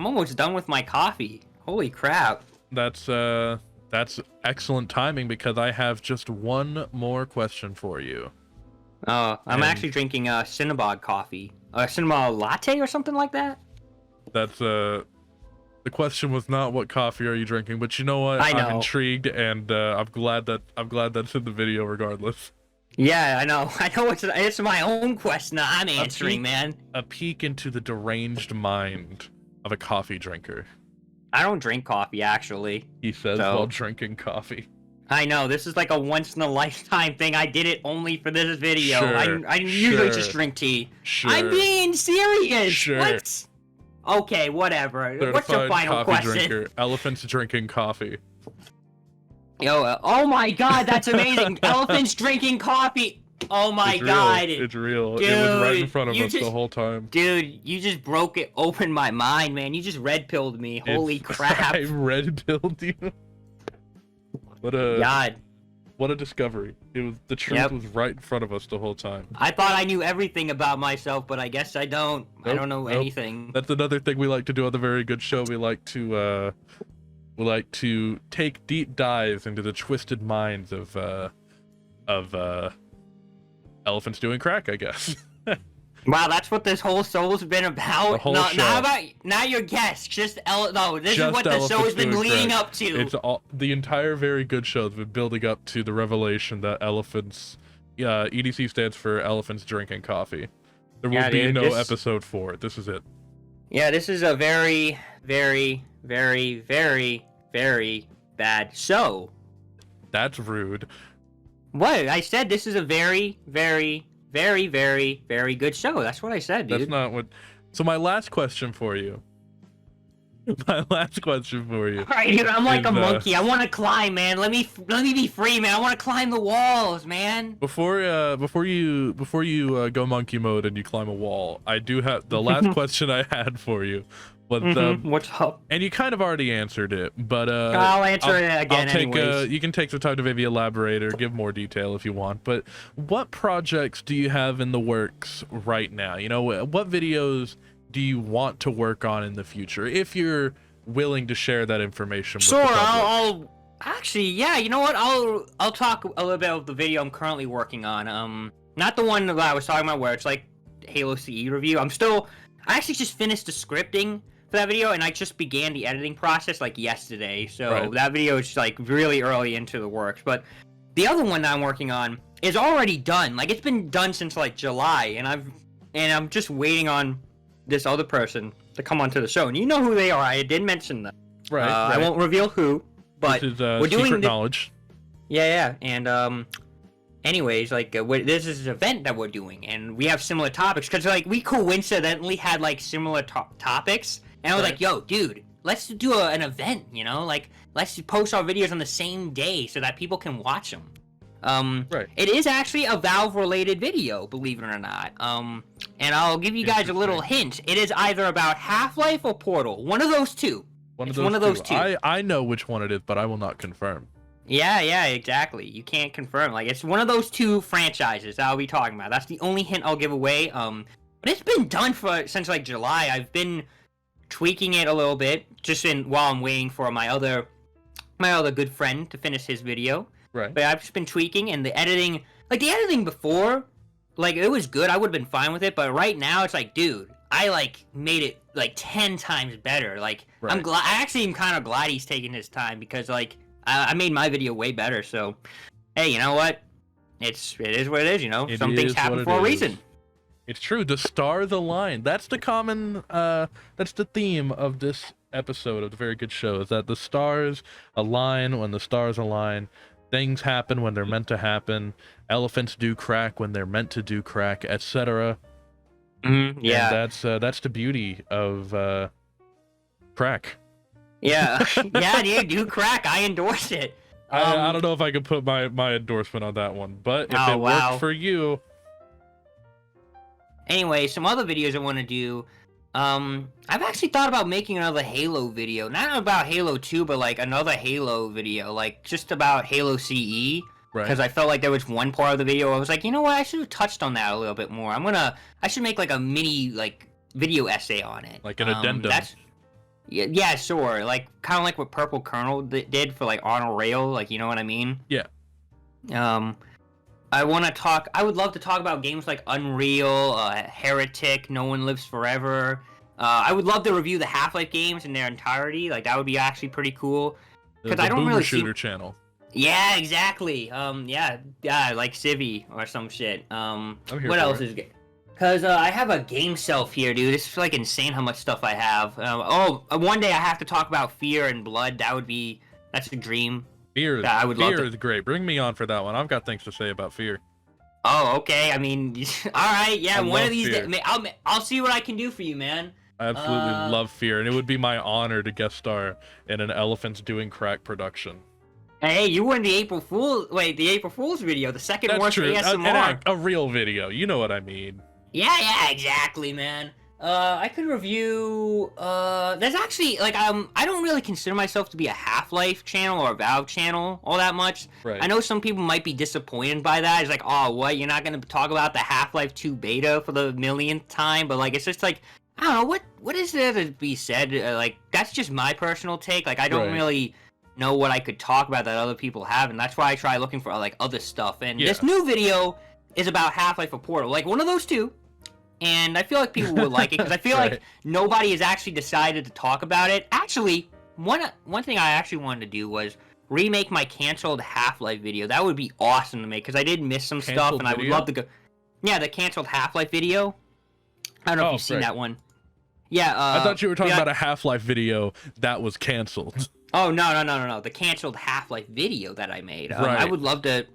I'm almost done with my coffee. Holy crap. That's excellent timing because I have just one more question for you. I'm actually drinking a Cinnabon coffee. A Cinnabon latte or something like that? That's the question was not what coffee are you drinking, but you know what? I know. I'm intrigued, and I'm glad that's in the video regardless. Yeah, I know. I know it's my own question that I'm answering, man. A peek into the deranged mind of a coffee drinker. I don't drink coffee, actually. He says while drinking coffee. I know, this is like a once-in-a-lifetime thing. I did it only for this video. Sure, I usually just drink tea. Sure. I'm being serious! Sure. What? Okay, whatever. What's your Certified final coffee question? drinker. Elephants drinking coffee. Yo, oh my god, that's amazing! Elephants drinking coffee! Oh my god! It's real. Dude, it was right in front of us the whole time. Dude, you just opened my mind, man. You just red-pilled me. Holy crap. I red-pilled you? What a discovery. The truth was right in front of us the whole time. I thought I knew everything about myself, but I guess I don't. I don't know anything. That's another thing we like to do on the Very Good Show. We like to take deep dives into the twisted minds of elephants doing crack, I guess. Wow, that's what this whole show's been about. The whole show. Not your guess. This Just is what the show's been leading up to. It's the entire Very Good Show's been building up to the revelation that elephants, EDC stands for elephants drinking coffee. There will be no episode 4. This is it. Yeah, this is a very, very, very, very, very bad show. That's rude. What? I said this is a very, very, very, very, very good show. That's what I said, dude. That's not what... So my last question for you. All right, dude, I'm like a monkey. I want to climb, man. Let me be free, man. I want to climb the walls, man. Before you go monkey mode and you climb a wall, I do have the last question I had for you. But what's up? And you kind of already answered it, but I'll answer it again anyways. You can take some time to maybe elaborate or give more detail if you want. But what projects do you have in the works right now? You know, what videos do you want to work on in the future, if you're willing to share that information with the public? I'll actually, yeah, you know what? I'll talk a little bit of the video I'm currently working on. Not the one that I was talking about where it's like Halo CE review. I actually just finished the scripting for that video, and I just began the editing process like yesterday. So that video is like really early into the works. But the other one that I'm working on is already done. Like it's been done since like July, and I'm just waiting on this other person to come onto the show. And you know who they are. I did mention them. Right. I won't reveal who, but this is we're secret doing knowledge. Yeah. And anyways, like this is an event that we're doing, and we have similar topics because like we coincidentally had like similar topics, and I was like, "Yo, dude, let's do an event, you know? Like let's post our videos on the same day so that people can watch them." It is actually a Valve-related video, believe it or not. And I'll give you guys a little hint. It is either about Half-Life or Portal. One of those two. One of those two. I know which one it is, but I will not confirm. Yeah, exactly. You can't confirm. Like, it's one of those two franchises that I'll be talking about. That's the only hint I'll give away. But it's been done since like July. I've been tweaking it a little bit, while I'm waiting for my other good friend to finish his video. Right. But I've just been tweaking, and the editing before, like, it was good. I would have been fine with it, but right now it's like, dude, I like made it like 10 times better. Like, I actually am kind of glad he's taking his time because like I made my video way better. So, hey, you know what? It is what it is. You know, some things happen for a reason. It's true. The stars align. That's the common. That's the theme of this episode of the Very Good Show. Is that the stars align when the stars align. Things happen when they're meant to happen. Elephants do crack when they're meant to do crack, etc. Yeah, and that's the beauty of crack. Yeah, yeah, dude, do crack. I endorse it. I don't know if I could put my endorsement on that one, but if it worked for you. Anyway, some other videos I want to do. I've actually thought about making another Halo video. Not about Halo 2, but like another Halo video. Like just about Halo CE. Right. Because I felt like there was one part of the video I was like, you know what, I should have touched on that a little bit more. I should make like a mini like video essay on it. Like an addendum. Yeah, sure. Like kind of like what Purple Kernel did for like On a Rail. Like, you know what I mean? Yeah. I would love to talk about games like Unreal, Heretic, No One Lives Forever. I would love to review the Half-Life games in their entirety. Like, that would be actually pretty cool. Because I don't really shooter channel. Yeah, exactly. Yeah, like Civi or some shit. What else is good? Because I have a game shelf here, dude. It's like insane how much stuff I have. One day I have to talk about Fear and Blood. That's a dream. Fear is great. Bring me on for that one. I've got things to say about Fear. Oh, okay. I mean, all right. Yeah, one of these days, I'll see what I can do for you, man. I absolutely love Fear, and it would be my honor to guest star in an Elephants Doing Crack production. Hey, you were in the April Fool's video, the second That's worst true. ASMR. A real video. You know what I mean. Yeah, exactly, man. I could review, there's actually, like, I don't really consider myself to be a Half-Life channel or a Valve channel all that much. Right. I know some people might be disappointed by that. It's like, oh, what, you're not gonna talk about the Half-Life 2 beta for the millionth time? But, like, it's just like, I don't know, what is there to be said? Like, that's just my personal take. Like, I don't really know what I could talk about that other people have, and that's why I try looking for, like, other stuff. And this new video is about Half-Life or Portal. Like, one of those two. And I feel like people would like it, because I feel like nobody has actually decided to talk about it. Actually, one thing I actually wanted to do was remake my canceled Half-Life video. That would be awesome to make, because I did miss some stuff, and I would love to go... Yeah, the canceled Half-Life video. I don't know if you've seen that one. Yeah, I thought you were talking about a Half-Life video that was canceled. Oh, no. The canceled Half-Life video that I made. I would love to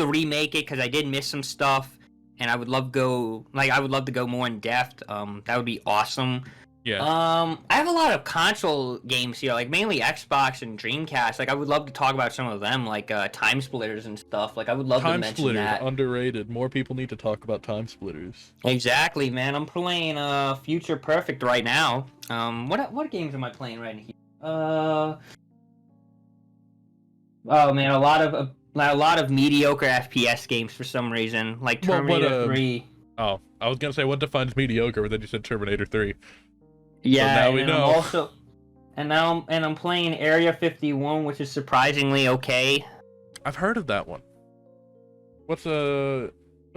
remake it, because I did miss some stuff. And I would love to go more in depth. That would be awesome. Yeah. I have a lot of console games here, like mainly Xbox and Dreamcast. Like, I would love to talk about some of them, like Time Splitters and stuff. Like, I would love to mention that. Underrated. More people need to talk about Time Splitters. Exactly, man. I'm playing Future Perfect right now. What games am I playing right here? Oh man, a lot of mediocre FPS games for some reason, like Terminator 3. Oh, I was gonna say what defines mediocre, but then you said Terminator 3. Yeah, so now we know. I'm playing Area 51, which is surprisingly okay. I've heard of that one. What's the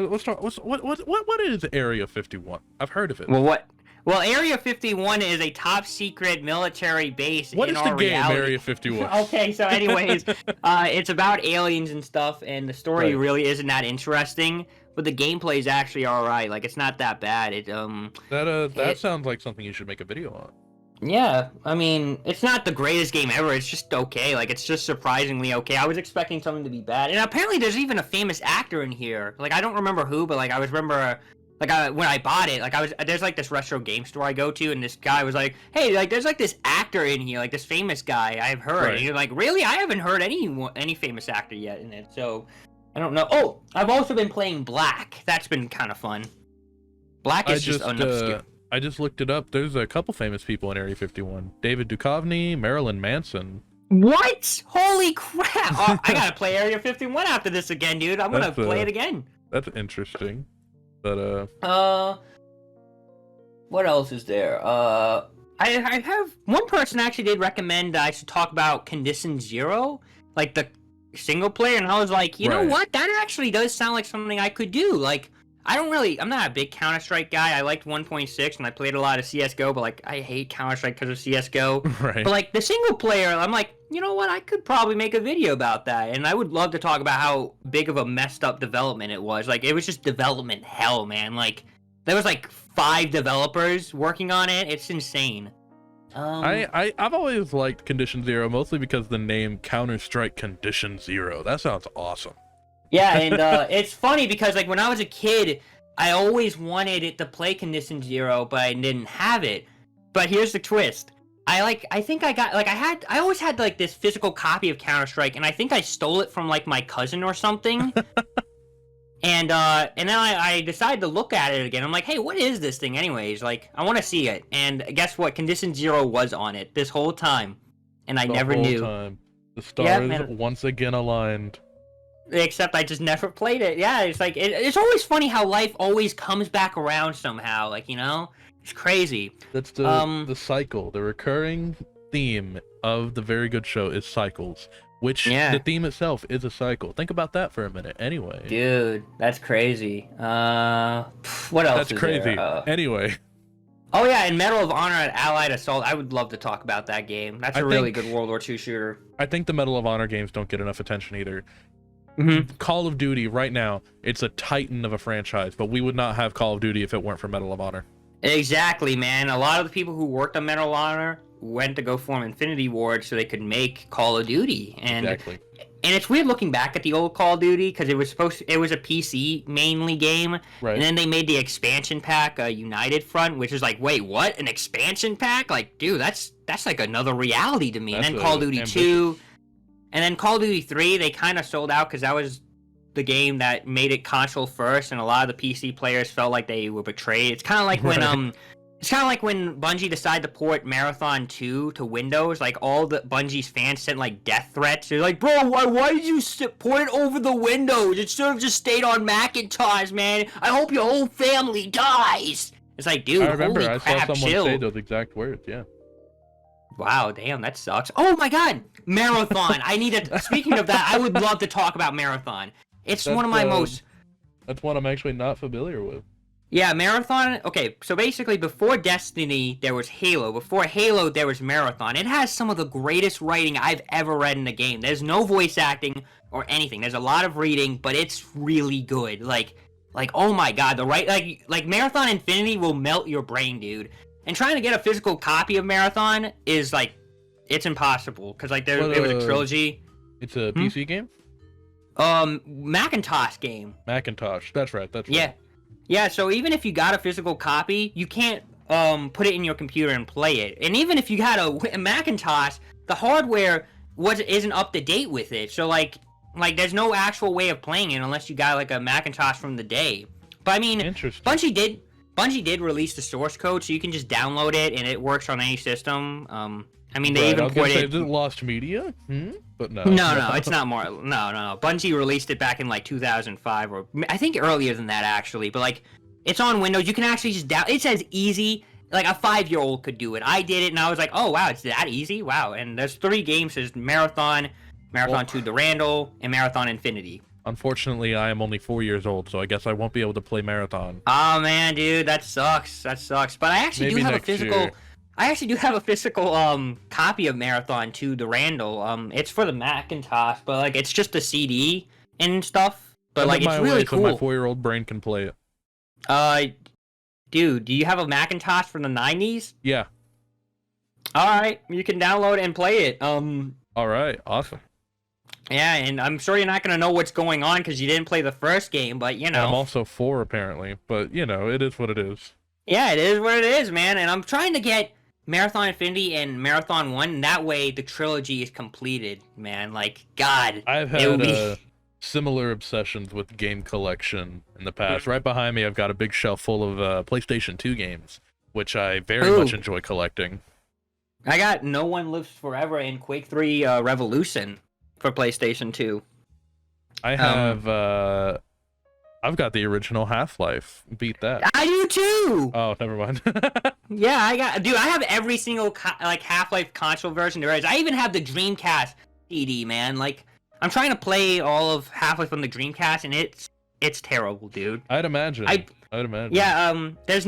Let's talk. What is Area 51? I've heard of it. Well, what? Well, Area 51 is a top secret military base What in is the our game, reality. Area 51? Okay, so anyways, it's about aliens and stuff, and the story Right. really isn't that interesting, but the gameplay is actually all right. Like, it's not that bad. That sounds like something you should make a video on. Yeah, I mean, it's not the greatest game ever. It's just okay. Like, it's just surprisingly okay. I was expecting something to be bad, and apparently there's even a famous actor in here. Like, I don't remember who, but like, I remember. Like, when I bought it, like, there's, like, this retro game store I go to, and this guy was like, hey, like, there's, like, this actor in here, like, this famous guy I've heard. Right. And you're like, really? I haven't heard any famous actor yet in it, so I don't know. Oh, I've also been playing Black. That's been kind of fun. Black is just unobscure. I just looked it up. There's a couple famous people in Area 51. David Duchovny, Marilyn Manson. What? Holy crap! Oh, I gotta play Area 51 after this again, dude. I'm gonna play it again. That's interesting. But what else is there? I have one person actually did recommend I should talk about Condition Zero, like the single player, and I was like, you know what? That actually does sound like something I could do. Like, I'm not a big Counter-Strike guy. I liked 1.6 and I played a lot of CS:GO, but like I hate Counter-Strike because of CS:GO. Right. But like the single player, I'm like, you know what? I could probably make a video about that, and I would love to talk about how big of a messed up development it was. Like, it was just development hell, man. Like, there was like 5 developers working on it. It's insane. I've always liked Condition Zero, mostly because the name Counter-Strike Condition Zero. That sounds awesome. Yeah, and it's funny because like when I was a kid, I always wanted it to play Condition Zero, but I didn't have it. But here's the twist. I always had like this physical copy of Counter-Strike, and I think I stole it from like my cousin or something. And then I decided to look at it again. I'm like, hey, what is this thing anyways? Like, I want to see it. And guess what? Condition Zero was on it this whole time, and I never knew. The stars once again aligned. Except I just never played it. Yeah, it's like it's always funny how life always comes back around somehow. Like, you know, it's crazy. That's the cycle. The recurring theme of the Very Good Show is cycles, which the theme itself is a cycle. Think about that for a minute. Anyway, dude, that's crazy. What else? That's crazy. Anyway. Oh yeah, and Medal of Honor at Allied Assault. I would love to talk about that game. That's a really good World War II shooter. I think the Medal of Honor games don't get enough attention either. Mm-hmm. Call of Duty right now, it's a titan of a franchise, but we would not have Call of Duty if it weren't for Medal of Honor. Exactly, man. A lot of the people who worked on Medal of Honor went to go form Infinity Ward so they could make Call of Duty. And exactly. And it's weird looking back at the old Call of Duty because it was a PC mainly game, right? And then they made the expansion pack, United Front, which is like, wait, what? An expansion pack? Like, dude, that's like another reality to me. And then Call of Duty 2. And then Call of Duty 3, they kind of sold out because that was the game that made it console first, and a lot of the PC players felt like they were betrayed. It's kind of like when Bungie decided to port Marathon 2 to Windows. Like, all the Bungie's fans sent like death threats. They're like, bro, why did you port it over the Windows? It should have just stayed on Macintosh, man. I hope your whole family dies. It's like, dude, I remember holy crap, I saw someone chill. say those exact words. Yeah. Wow, damn, that sucks. Oh my god, Marathon. Speaking of that, I would love to talk about Marathon. It's one of my most... That's one I'm actually not familiar with. Yeah, Marathon... Okay, so basically before Destiny, there was Halo. Before Halo, there was Marathon. It has some of the greatest writing I've ever read in a game. There's no voice acting or anything. There's a lot of reading, but it's really good. Like oh my god, like Marathon Infinity will melt your brain, dude. And trying to get a physical copy of Marathon is like, it's impossible because like it was a trilogy. It's a PC game. Macintosh game. Macintosh. That's right. Yeah. So even if you got a physical copy, you can't put it in your computer and play it. And even if you got a Macintosh, the hardware isn't up to date with it. So like there's no actual way of playing it unless you got like a Macintosh from the day. But I mean, Bungie did release the source code, so you can just download it, and it works on any system. I mean, they even ported... Is it lost media? But no. No, it's not more... No. Bungie released it back in, like, 2005, or... I think earlier than that, actually. But, like, it's on Windows. You can actually just It's as easy... Like, a 5-year-old could do it. I did it, and I was like, oh, wow, it's that easy? Wow. And there's 3 games. There's Marathon 2 Durandal, and Marathon Infinity. Unfortunately, I am only 4 years old, so I guess I won't be able to play Marathon. Oh man, dude, that sucks. That sucks. But I actually Maybe do have a next physical. year. I actually do have a physical copy of Marathon 2, the Randall. It's for the Macintosh, but like it's just a CD and stuff. But Send like it it's my really way so my cool. 4-year-old brain can play it. Dude, do you have a Macintosh from the 90s? Yeah. All right, you can download it and play it. All right. Awesome. Yeah, and I'm sure you're not gonna know what's going on because you didn't play the first game, but you And I'm know. also 4 apparently, but you know, it is what it is. Yeah, it is what it is, man. And I'm trying to get Marathon Infinity and Marathon 1, and that way the trilogy is completed, man. Like, God. I've it would had be... similar obsessions with game collection in the past. Right behind me, I've got a big shelf full of PlayStation 2 games, which I very much enjoy collecting. I got No One Lives Forever and Quake 3 Revolution for PlayStation 2. I have, I've got the original Half-Life. Beat that. I do too! Oh, never mind. Yeah, I have every single, like, Half-Life console version there is. I even have the Dreamcast CD, man. Like, I'm trying to play all of Half-Life on the Dreamcast, and it's terrible, dude. I'd imagine. I'd imagine. Yeah, there's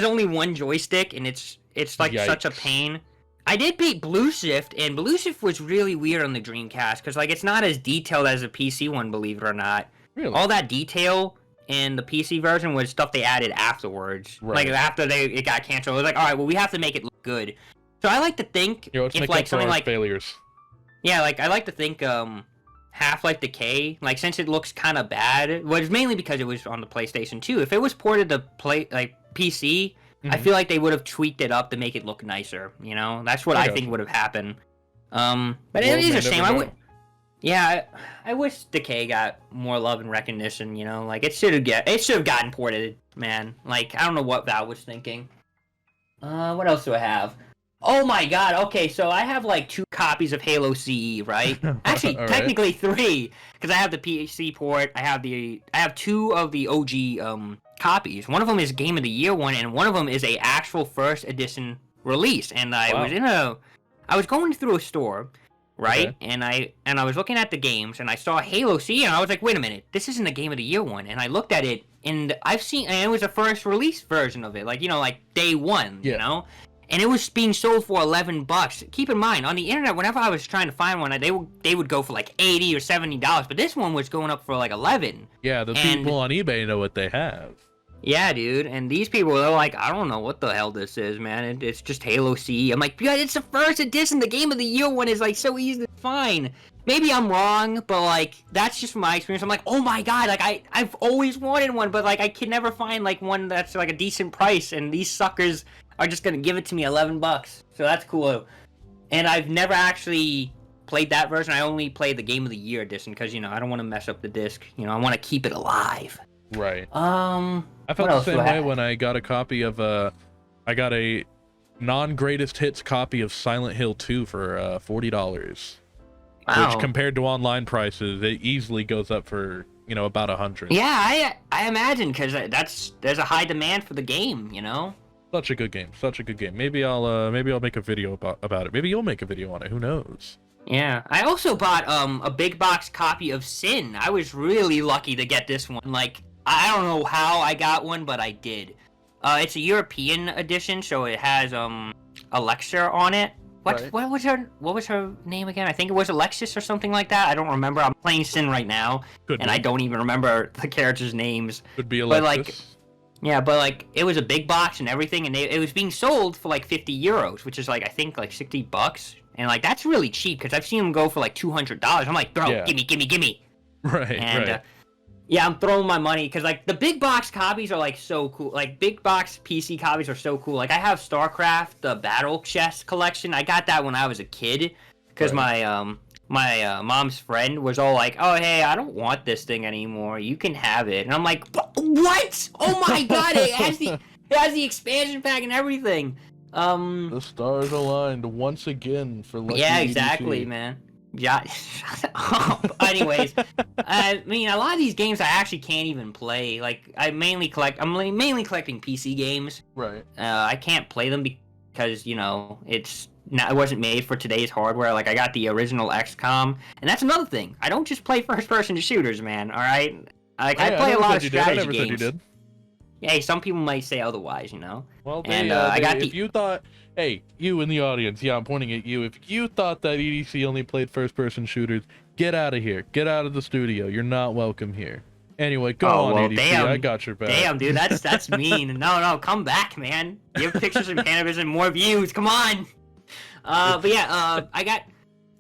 only one joystick, and it's like Yikes. such a pain. I did beat Blue Shift, and Blue Shift was really weird on the Dreamcast, because, like, it's not as detailed as a PC one, believe it or not. Really? All that detail in the PC version was stuff they added afterwards. Right. Like, after it got canceled, it was like, alright, well, we have to make it look good. So I like to think, Let's if, make like, up for something our like... failures. Yeah, like, I like to think, Half-Life Decay, like, since it looks kind of bad, was mainly because it was on the PlayStation 2. If it was ported to PC, I feel like they would have tweaked it up to make it look nicer, you know? That's what I think would have happened. But it is a shame. I wish Decay got more love and recognition, you know? Like, it should have gotten ported, man. Like, I don't know what Val was thinking. What else do I have? Oh my god, okay, so I have like 2 copies of Halo CE, right? Actually, technically 3, because I have the PC port, I have 2 of the OG copies. One of them is Game of the Year one, and one of them is a actual first edition release. And I was going through a store, right? Okay. And I was looking at the games, and I saw Halo CE, and I was like, wait a minute, this isn't a Game of the Year one. And I looked at it, and it was a first release version of it, like, you know, like day one, you know? And it was being sold for $11. Keep in mind, on the internet, whenever I was trying to find one, they would go for like $80 or $70. But this one was going up for like $11. Yeah, the people on eBay know what they have. Yeah, dude. And these people, they're like, I don't know what the hell this is, man. It's just Halo CE. I'm like, yeah, it's the first edition. The Game of the Year one is like so easy to find. Maybe I'm wrong, but like that's just from my experience. I'm like, oh my god, like I've always wanted one, but like I can never find like one that's like a decent price, and these suckers are just gonna give it to me $11. So that's cool. And I've never actually played that version. I only played the Game of the Year edition because, you know, I don't want to mess up the disc. You know, I want to keep it alive. Right. I felt the same way when I got a copy of I got a non-greatest hits copy of Silent Hill 2 for $40. Wow. Which compared to online prices, it easily goes up for, you know, about $100. Yeah, I imagine, because there's a high demand for the game, you know. Such a good game, such a good game. Maybe I'll make a video about it. Maybe you'll make a video on it. Who knows? Yeah, I also bought a big box copy of Sin. I was really lucky to get this one. Like, I don't know how I got one, but I did. It's a European edition, so it has Alexa on it. What was her name again? I think it was Alexis or something like that. I don't remember. I'm playing Sin right now, I don't even remember the characters' names. Could be Alexis. But like it was a big box and everything, and it was being sold for like €50, which is like I think like $60, and like that's really cheap because I've seen them go for like $200. I'm like, bro, gimme. Right. And yeah, I'm throwing my money because like the big box copies are like so cool. Like big box PC copies are so cool. Like I have StarCraft, the Battle Chest collection. I got that when I was a kid because my mom's friend was all like, oh hey, I don't want this thing anymore, you can have it. And I'm like, what? Oh my god, it has the expansion pack and everything. The stars aligned once again for lucky yeah, EDC. exactly, man. Yeah, shut up. Anyways, I mean, a lot of these games I actually can't even play. Like, I'm mainly collecting PC games. Right. I can't play them because, you know, it wasn't made for today's hardware. Like I got the original XCOM, and that's another thing. I don't just play first-person shooters, man. All right, like I play a lot of strategy games. I never said you did. Hey, some people might say otherwise, you know. Well, if you thought, hey, you in the audience, yeah, I'm pointing at you. If you thought that EDC only played first-person shooters, get out of here. Get out of the studio. You're not welcome here. Anyway, go on, EDC. Damn. I got your back. Damn, dude, that's mean. No, come back, man. Give pictures and cannabis and more views. Come on. But yeah,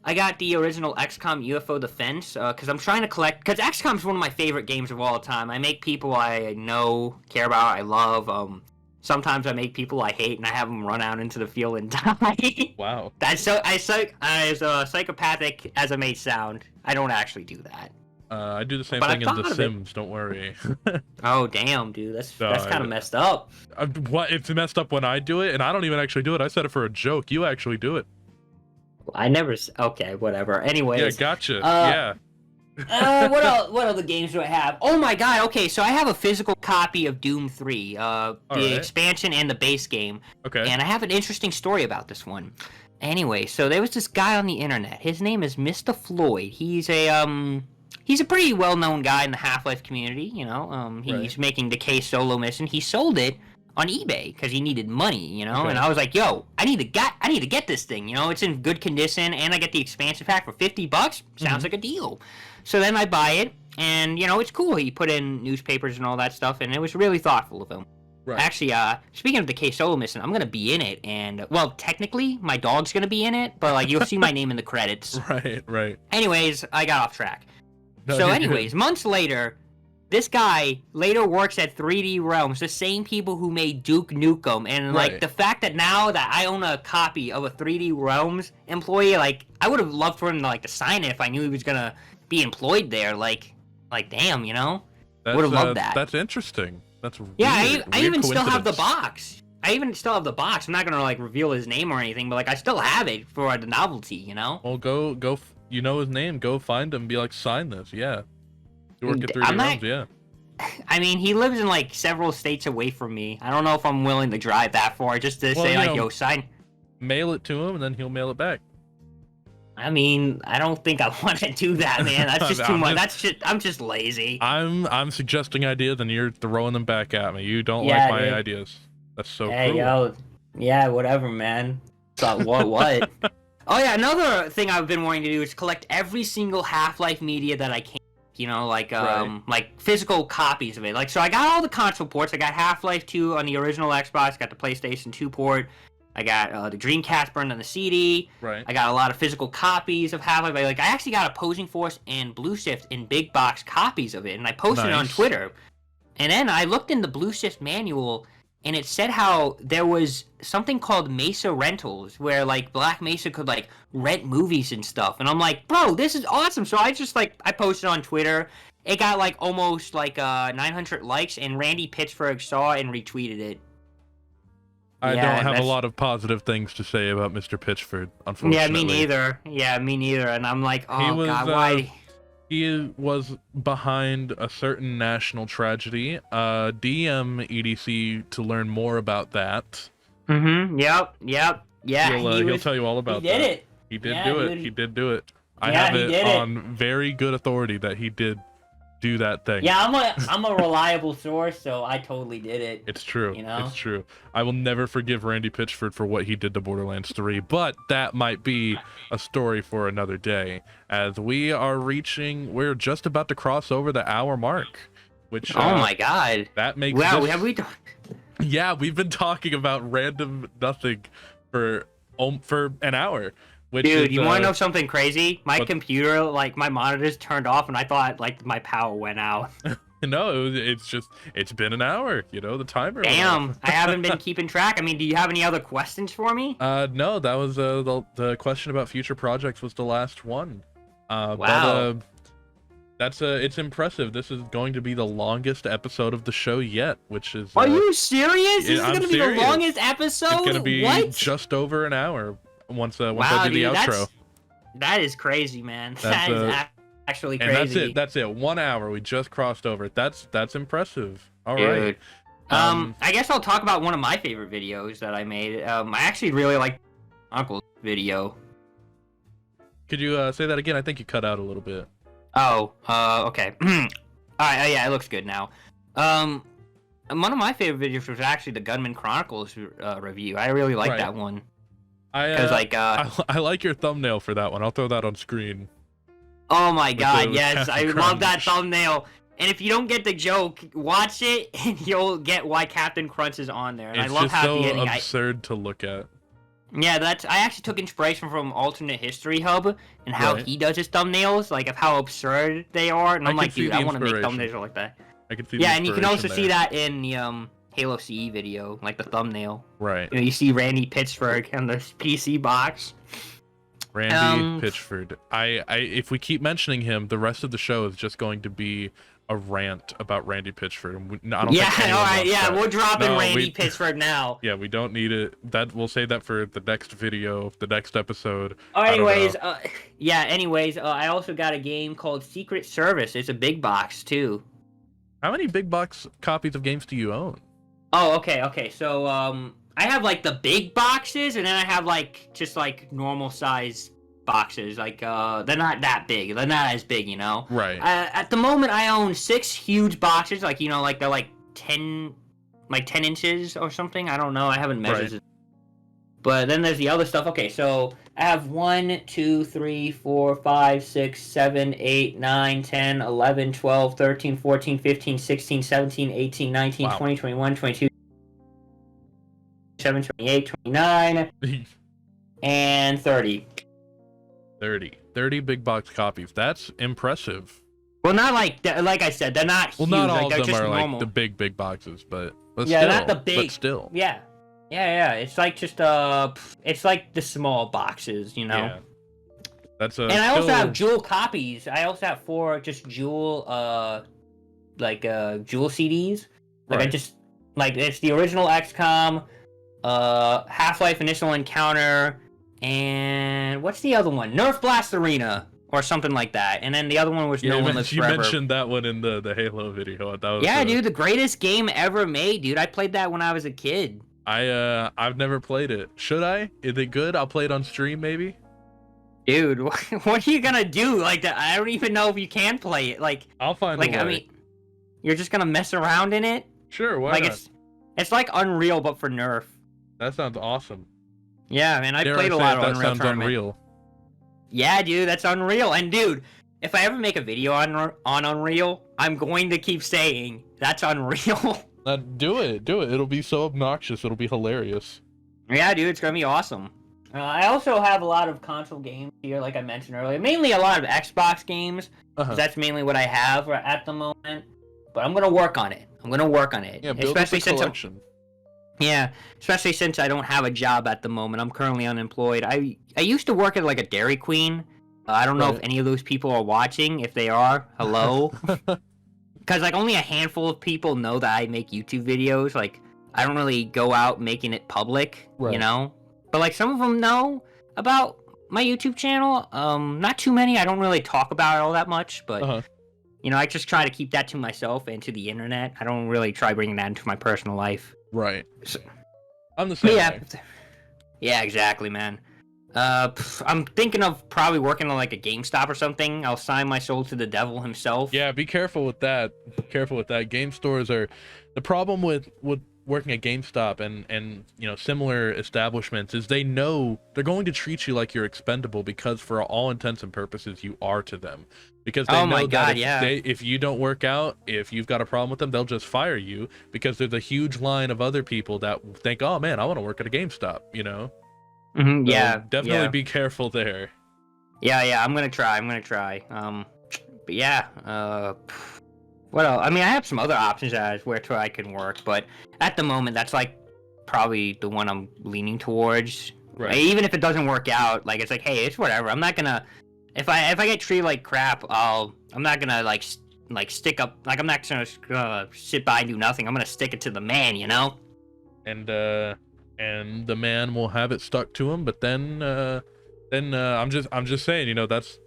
I got the original XCOM UFO Defense, because I'm trying to collect, because XCOM's one of my favorite games of all time. I make people I know, care about, I love. Sometimes I make people I hate, and I have them run out into the field and die. Wow. That's as psychopathic as it may sound. I don't actually do that. I do the same thing in The Sims, don't worry. Oh, damn, dude. That's kind of messed up. What? It's messed up when I do it, and I don't even actually do it. I said it for a joke. You actually do it. I never... Okay, whatever. Anyways. Yeah, gotcha. Yeah. What other games do I have? Oh my god, okay, so I have a physical copy of Doom 3, the expansion and the base game. Okay. And I have an interesting story about this one. Anyway, so there was this guy on the internet. His name is Mr. Floyd. He's a pretty well-known guy in the Half-Life community, you know. He's making the K solo mission. He sold it on eBay because he needed money, you know. Okay. And I was like, "Yo, I need to get this thing, you know. It's in good condition, and I get the expansion pack for $50. Sounds like a deal." So then I buy it, and you know, it's cool. He put in newspapers and all that stuff, and it was really thoughtful of him. Right. Actually, speaking of the K solo mission, I'm gonna be in it, and well, technically, my dog's gonna be in it, but like you'll see my name in the credits. Right. Anyways, I got off track. No, so anyways, months later, this guy later works at 3D Realms, the same people who made Duke Nukem, and like the fact that now that I own a copy of a 3D Realms employee, like I would have loved for him to sign it if I knew he was gonna be employed there. Like damn, you know, would have loved that. That's interesting. That's weird, I even still have the box. I'm not gonna reveal his name or anything, but I still have it for the novelty, you know. Well, go. You know his name. Go find him. Be like, sign this. Yeah. You work at 3D Realms, yeah. I mean, he lives in several states away from me. I don't know if I'm willing to drive that far just to say yo, sign. Mail it to him, and then he'll mail it back. I mean, I don't think I want to do that, man. That's just too much. I'm just lazy. I'm suggesting ideas, and you're throwing them back at me. You don't like my ideas. That's so cool. Hey, yo. Yeah, whatever, man. Thought what? Oh yeah, another thing I've been wanting to do is collect every single Half-Life media that I can. You know, like physical copies of it. So I got all the console ports. I got Half-Life 2 on the original Xbox. Got the PlayStation 2 port. I got the Dreamcast burned on the CD. Right. I got a lot of physical copies of Half-Life. I actually got Opposing Force and Blue Shift in big box copies of it, and I posted it on Twitter. And then I looked in the Blue Shift manual, and it said how there was something called Mesa Rentals, where Black Mesa could rent movies and stuff. And I'm like, bro, this is awesome. So I just I posted on Twitter. It got almost 900 likes, and Randy Pitchford saw it and retweeted it. I don't have a lot of positive things to say about Mr. Pitchford, unfortunately. Yeah, me neither. And I'm like, oh god, why? He was behind a certain national tragedy. DM EDC to learn more about that. Mm-hmm. Yep. Yeah. He'll tell you all about that. He did do it. He did do it. I have it on very good authority that he did do that thing. Yeah, I'm a reliable source, so I totally did it. It's true. You know? It's true. I will never forgive Randy Pitchford for what he did to Borderlands 3, but that might be a story for another day. As we're just about to cross over the hour mark, which oh my god, that makes have we done? Yeah, we've been talking about random nothing for an hour. Dude, you want to know something crazy? My computer, my monitors turned off, and I thought, my power went out. No, it's been an hour. You know, the timer. Damn, I haven't been keeping track. I mean, do you have any other questions for me? No, that was the question about future projects was the last one. Wow. But, it's impressive. This is going to be the longest episode of the show yet, which is... Are you serious? This is going to be the longest episode? It's going to be just over an hour. Once I do the outro. That is crazy, man. That is actually crazy. And that's it. 1 hour. We just crossed over. That's impressive. All right. I guess I'll talk about one of my favorite videos that I made. I actually really like Chronicles video. Could you say that again? I think you cut out a little bit. Oh, okay. All right, yeah, it looks good now. One of my favorite videos was actually the Gunman Chronicles review. I really like that one. I like your thumbnail for that one. I'll throw that on screen. Oh my god, yes, I love that thumbnail. And if you don't get the joke, watch it and you'll get why Captain Crunch is on there. And It's I love just how so the ending. absurd to look at. Yeah, I actually took inspiration from Alternate History Hub and how he does his thumbnails, like of how absurd they are. And I'm like, dude, I want to make thumbnails like that. I can see. Yeah, and you can also see that in the Halo CE video, like the thumbnail. Right. You know, you see Randy Pitchford on the PC box. Randy Pitchford. If we keep mentioning him, the rest of the show is just going to be a rant about Randy Pitchford. I don't think all right, that. we're dropping Randy Pitchford now. Yeah, we don't need it. We'll save that for the next video, the next episode. Anyways, I also got a game called Secret Service. It's a big box too. How many big box copies of games do you own? Oh, okay. So, I have like the big boxes, and then I have like just like normal size boxes. Like, they're not that big. They're not as big, you know. Right. At the moment, I own 6 huge boxes. Like, you know, like they're like 10 inches or something. I don't know. I haven't measured it. But then there's the other stuff. Okay, so I have 1, 2, 3, 4, 5, 6, 7, 8, 9, 10, 11, 12, 13, 14, 15, 16, 17, 18, 19, 20, 21, 22, 27, 28, 29, and 30. 30 big box copies. That's impressive. Well, not like I said, they're not huge. Well, not all like, of them are normal. like the big boxes, but yeah, still, not the big. But still. Yeah. It's like just it's like the small boxes, you know. Yeah. That's a. And I also have Jewel copies. I also have 4 just Jewel Jewel CDs. Like I just like it's the original XCOM, Half-Life Initial Encounter, and what's the other one? Nerf Blast Arena or something like that. And then the other one was No One Lives Forever. You mentioned that one in the Halo video. That was, dude, the greatest game ever made, dude. I played that when I was a kid. I've never played it. Should I? Is it good? I'll play it on stream maybe. Dude, what are you gonna do? Like that? I don't even know if you can play it. Like I'll find a way. I mean, you're just gonna mess around in it? Sure, why not? It's like Unreal but for Nerf. That sounds awesome. Yeah, man, I played a lot of Unreal Tournament. Unreal. Yeah, dude, that's Unreal. And dude, if I ever make a video on Unreal, I'm going to keep saying that's Unreal. Do it. It'll be so obnoxious. It'll be hilarious. Yeah, dude, it's gonna be awesome. I also have a lot of console games here, like I mentioned earlier. Mainly a lot of Xbox games. That's mainly what I have at the moment. But I'm gonna work on it. Yeah, build up a collection. Especially since I don't have a job at the moment. I'm currently unemployed. I used to work at like a Dairy Queen. I don't know if any of those people are watching. If they are, hello. Because like only a handful of people know that I make YouTube videos. Like I don't really go out making it public, you know. But like some of them know about my YouTube channel. Not too many. I don't really talk about it all that much, but you know, I just try to keep that to myself and to the internet. I don't really try bringing that into my personal life. Right. So, I'm the same way. Yeah, exactly, man. I'm thinking of probably working on like a GameStop or something. I'll sign my soul to the devil himself. Yeah, be careful with that. Game stores are the problem with working at GameStop and you know similar establishments is they know they're going to treat you like you're expendable because for all intents and purposes you are to them. Because they know that if you don't work out, if you've got a problem with them, they'll just fire you because there's a huge line of other people that think, oh man, I want to work at a GameStop, you know? So definitely be careful there. Yeah, I'm gonna try. But yeah, what else? I mean, I have some other options as where I can work, but at the moment, that's like probably the one I'm leaning towards. Right. Even if it doesn't work out, like it's like, hey, it's whatever. I'm not gonna. If I get treated like crap, I'm not gonna like stick up. Like I'm not gonna sit by and do nothing. I'm gonna stick it to the man, you know. And the man will have it stuck to him. But then I'm just saying, you know, that's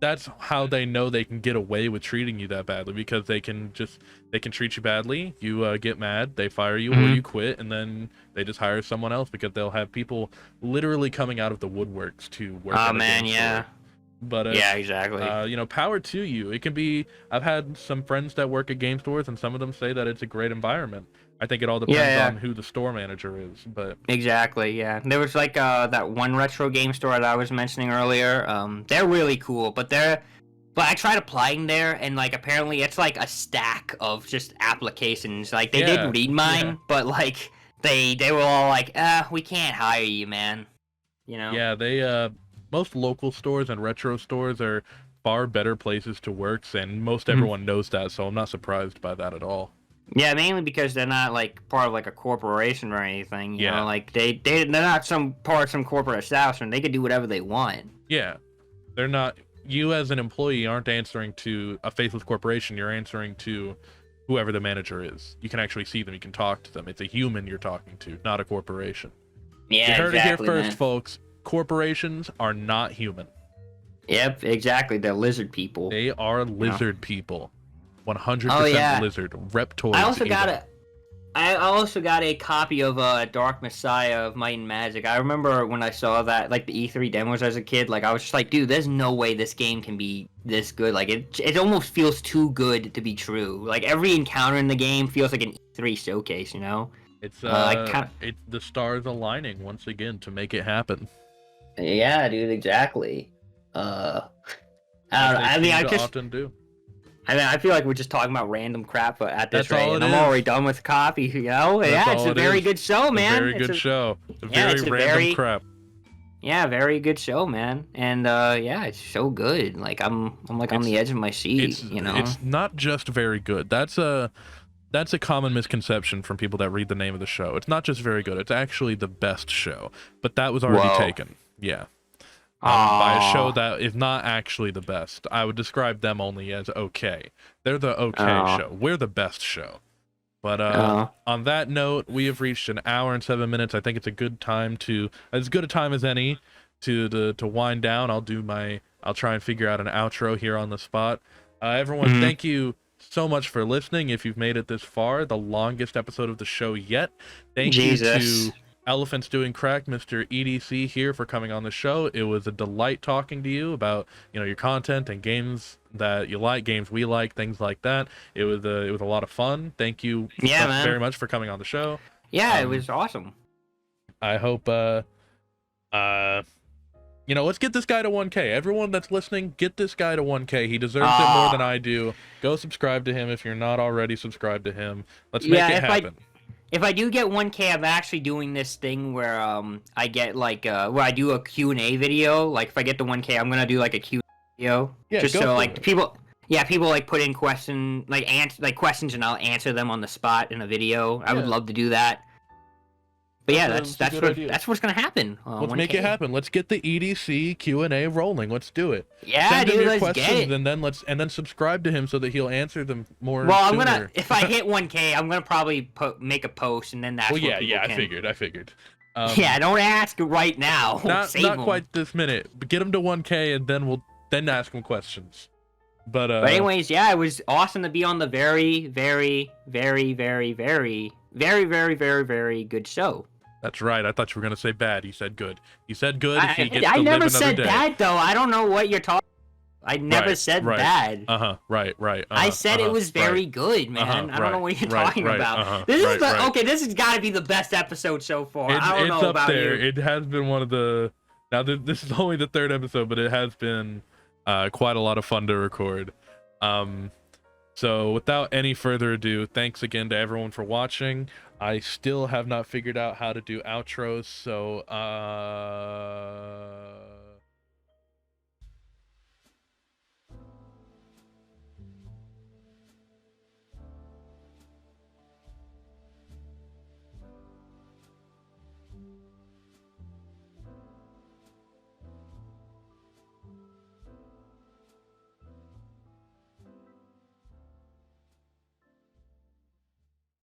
that's how they know they can get away with treating you that badly, because they can treat you badly, you get mad, they fire you, or Hmm. you quit, and then they just hire someone else, because they'll have people literally coming out of the woodworks to work Oh at a man, game yeah, store. But yeah, exactly. power to you. It can be. I've had some friends that work at game stores, and some of them say that it's a great environment. I think it all Yeah, depends yeah. on who the store manager is, but Exactly, yeah. There was like that one retro game store that I was mentioning earlier. They're really cool, but I tried applying there, and like apparently it's like a stack of just applications. Like they did yeah, read yeah, mine, but like they were all like, we can't hire you, man. You know? yeah. Most local stores and retro stores are far better places to work, and most Mhm. everyone knows that, so I'm not surprised by that at all. Yeah, mainly because they're not like part of like a corporation or anything. You know, Yeah, like they're not some part of some corporate establishment. They could do whatever they want. yeah. They're not. You as an employee aren't answering to a faceless corporation. You're answering to whoever the manager is. You can actually see them. You can talk to them. It's a human you're talking to, not a corporation. You Yeah, heard it here exactly, first, man. folks. Corporations are not human. Yep, exactly. They're lizard people. They are You know? lizard people. Oh 100% yeah. lizard. I Reptoids also got even. a I also got a copy of Dark Messiah of Might and Magic. I remember when I saw that, like the E3 demos as a kid, like I was just like, dude, there's no way this game can be this good. Like it almost feels too good to be true. Like every encounter in the game feels like an E3 showcase, you know? It's I kind it's the stars aligning once again to make it happen, Yeah, dude, exactly. Uh, I as don't know. they I mean, seem to often do. I feel like we're just talking about random crap at this That's rate, all and it I'm is. already done with coffee. You know? That's Yeah, it's all a it very is. good show, It's man. a very good show. It's a Yeah, very it's a random very crap. Yeah, very good show, man. And yeah, it's so good. Like I'm like on It's the edge of my seat, you know. it's not just very good. That's a common misconception from people that read the name of the show. It's not just very good. It's actually the best show. But that was already Whoa. taken. Yeah. By a show Oh. that is not actually the best. I would describe them only as okay. They're the okay Oh. show. We're the best show. But Oh. on that note, we have reached an hour and 7 minutes. I think it's a good time to, as good a time as any, to wind down. I'll try and figure out an outro here on the spot. Everyone, Mhm. thank you so much for listening. If you've made it this far, the longest episode of the show yet. Thank you Jesus. to Elephants Doing Crack, Mr. EDC here for coming on the show. It was a delight talking to you about, your content and games that you like, games we like, things like that. It was a lot of fun. Thank you Yeah, man. very much for coming on the show. Yeah, it Um, was awesome. I hope let's get this guy to 1K. Everyone that's listening, get this guy to 1K. He deserves it more than I do. Go subscribe to him if you're not already subscribed to him. Let's make it happen. If I do get 1K, I'm actually doing this thing where I get like where I do a Q&A video. Like if I get the 1K, I'm gonna do like a Q&A video. Yeah, just go so for like it. people like put in questions and I'll answer them on the spot in a video. I would Yeah. love to do that. But yeah, That's a good idea. that's what's gonna happen. Let's 1K. make it happen. Let's get the EDC Q&A rolling. Let's do it. Yeah, Send him dude, your let's questions get it. and then subscribe to him so that he'll answer them more Well, I'm sooner. gonna if I hit 1K, I'm gonna probably make a post and then that's Well, where yeah, people can... I figured. Yeah, don't ask right now. Not Save not 'em. quite this minute. But get him to 1K and then we'll ask him questions. But But anyways, yeah, it was awesome to be on the very, very, very, very, very, very, very, very, very good show. that's right. I thought you were gonna say bad. You said good. You said good. He gets I to live never another said day. bad though. I don't know what you're talking. I never said right. bad. Right. I said it was very right. good, man. I don't know what you're talking about. This is Okay. This has got to be the best episode so far. I don't it's know up about there. you. It has been one of the. Now this is only the third episode, but it has been quite a lot of fun to record. So without any further ado, thanks again to everyone for watching. I still have not figured out how to do outros, so